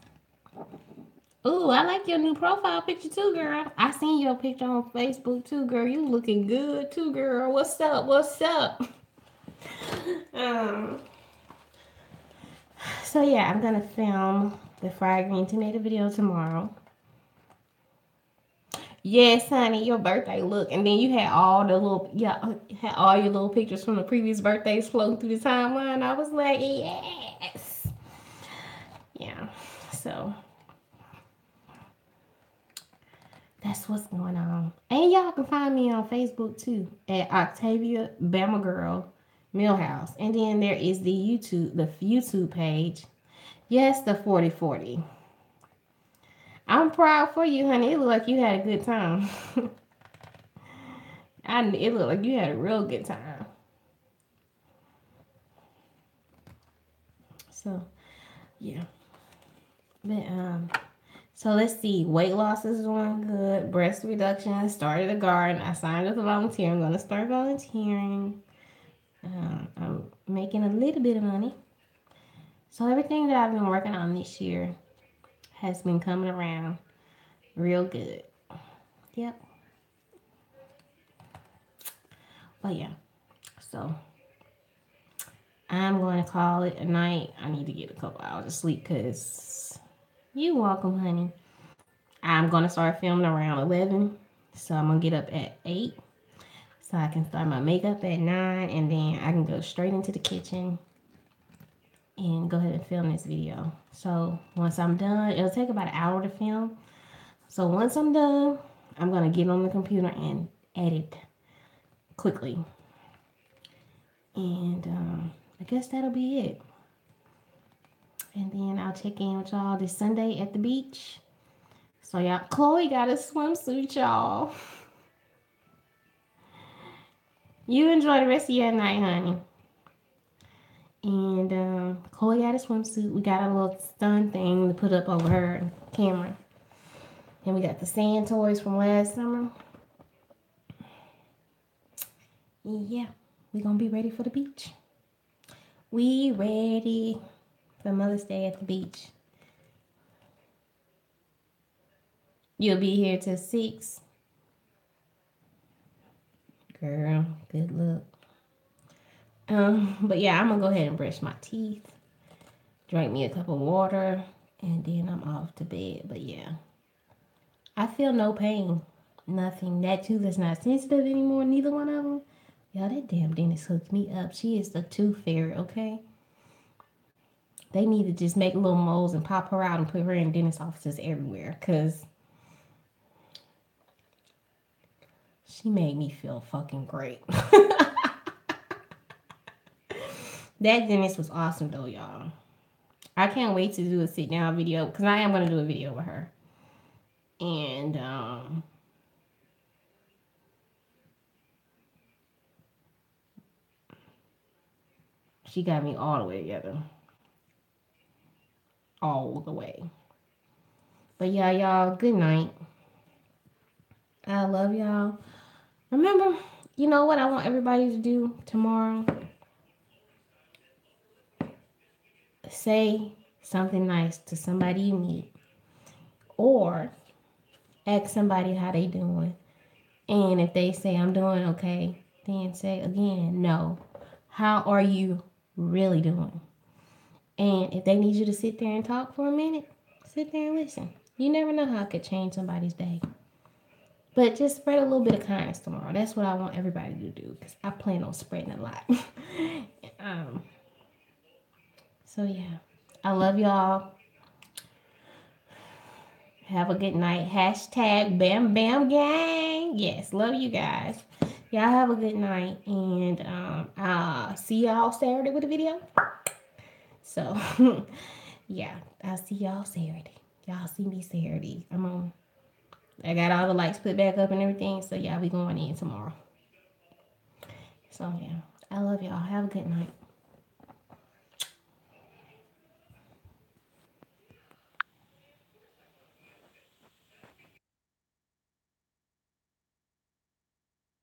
Ooh, I like your new profile picture too, girl. I seen your picture on Facebook too, girl. You looking good too, girl. What's up? What's up? Um. So yeah, I'm gonna film the fried green tomato video tomorrow. Yes, honey, your birthday look, and then you had all the little had all your little pictures from the previous birthdays floating through the timeline. I was like, yes, yeah. So that's what's going on. And y'all can find me on Facebook too at Octavia Bama Girl Millhouse. And then there is the YouTube page. Yes, the 4040. I'm proud for you, honey. It looked like you had a good time. It looked like you had a real good time. So, yeah. But so let's see. Weight loss is doing good. Breast reduction. Started a garden. I signed up to volunteer. I'm gonna start volunteering. I'm making a little bit of money. So everything that I've been working on this year has been coming around real good. Yep. But yeah. So I'm going to call it a night. I need to get a couple hours of sleep because you're welcome, honey. I'm going to start filming around 11. So I'm going to get up at 8. So I can start my makeup at 9. And then I can go straight into the kitchen and go ahead and film this video. So once I'm done, it'll take about an hour to film. So once I'm done, I'm gonna get on the computer and edit quickly. And I guess that'll be it. And then I'll check in with y'all this Sunday at the beach. So y'all, Chloe got a swimsuit, y'all. You enjoy the rest of your night, honey. And Chloe got a swimsuit. We got a little stun thing to put up over her camera. And we got the sand toys from last summer. Yeah, we gonna be ready for the beach. We ready for Mother's Day at the beach. You'll be here till 6. Girl, good luck. But yeah, I'm gonna go ahead and brush my teeth, drink me a cup of water, and then I'm off to bed. But yeah, I feel no pain, nothing. That tooth is not sensitive anymore, neither one of them. Y'all, that damn dentist hooked me up. She is the tooth fairy, okay? They need to just make little molds and pop her out and put her in dentist offices everywhere, because she made me feel fucking great. That dentist was awesome, though, y'all. I can't wait to do a sit-down video, because I am going to do a video with her. And, she got me all the way together. All the way. But yeah, y'all, good night. I love y'all. Remember, you know what I want everybody to do tomorrow? Say something nice to somebody you meet. Or ask somebody how they doing. And if they say, I'm doing okay, then say again, no. How are you really doing? And if they need you to sit there and talk for a minute, sit there and listen. You never know how it could change somebody's day. But just spread a little bit of kindness tomorrow. That's what I want everybody to do, because I plan on spreading a lot. So yeah, I love y'all. Have a good night. Hashtag Bam Bam Gang. Yes, love you guys. Y'all have a good night, and I'll see y'all Saturday with a video. So yeah, I'll see y'all Saturday. Y'all see me Saturday. I got all the lights put back up and everything. So yeah, we going in tomorrow. So yeah, I love y'all. Have a good night.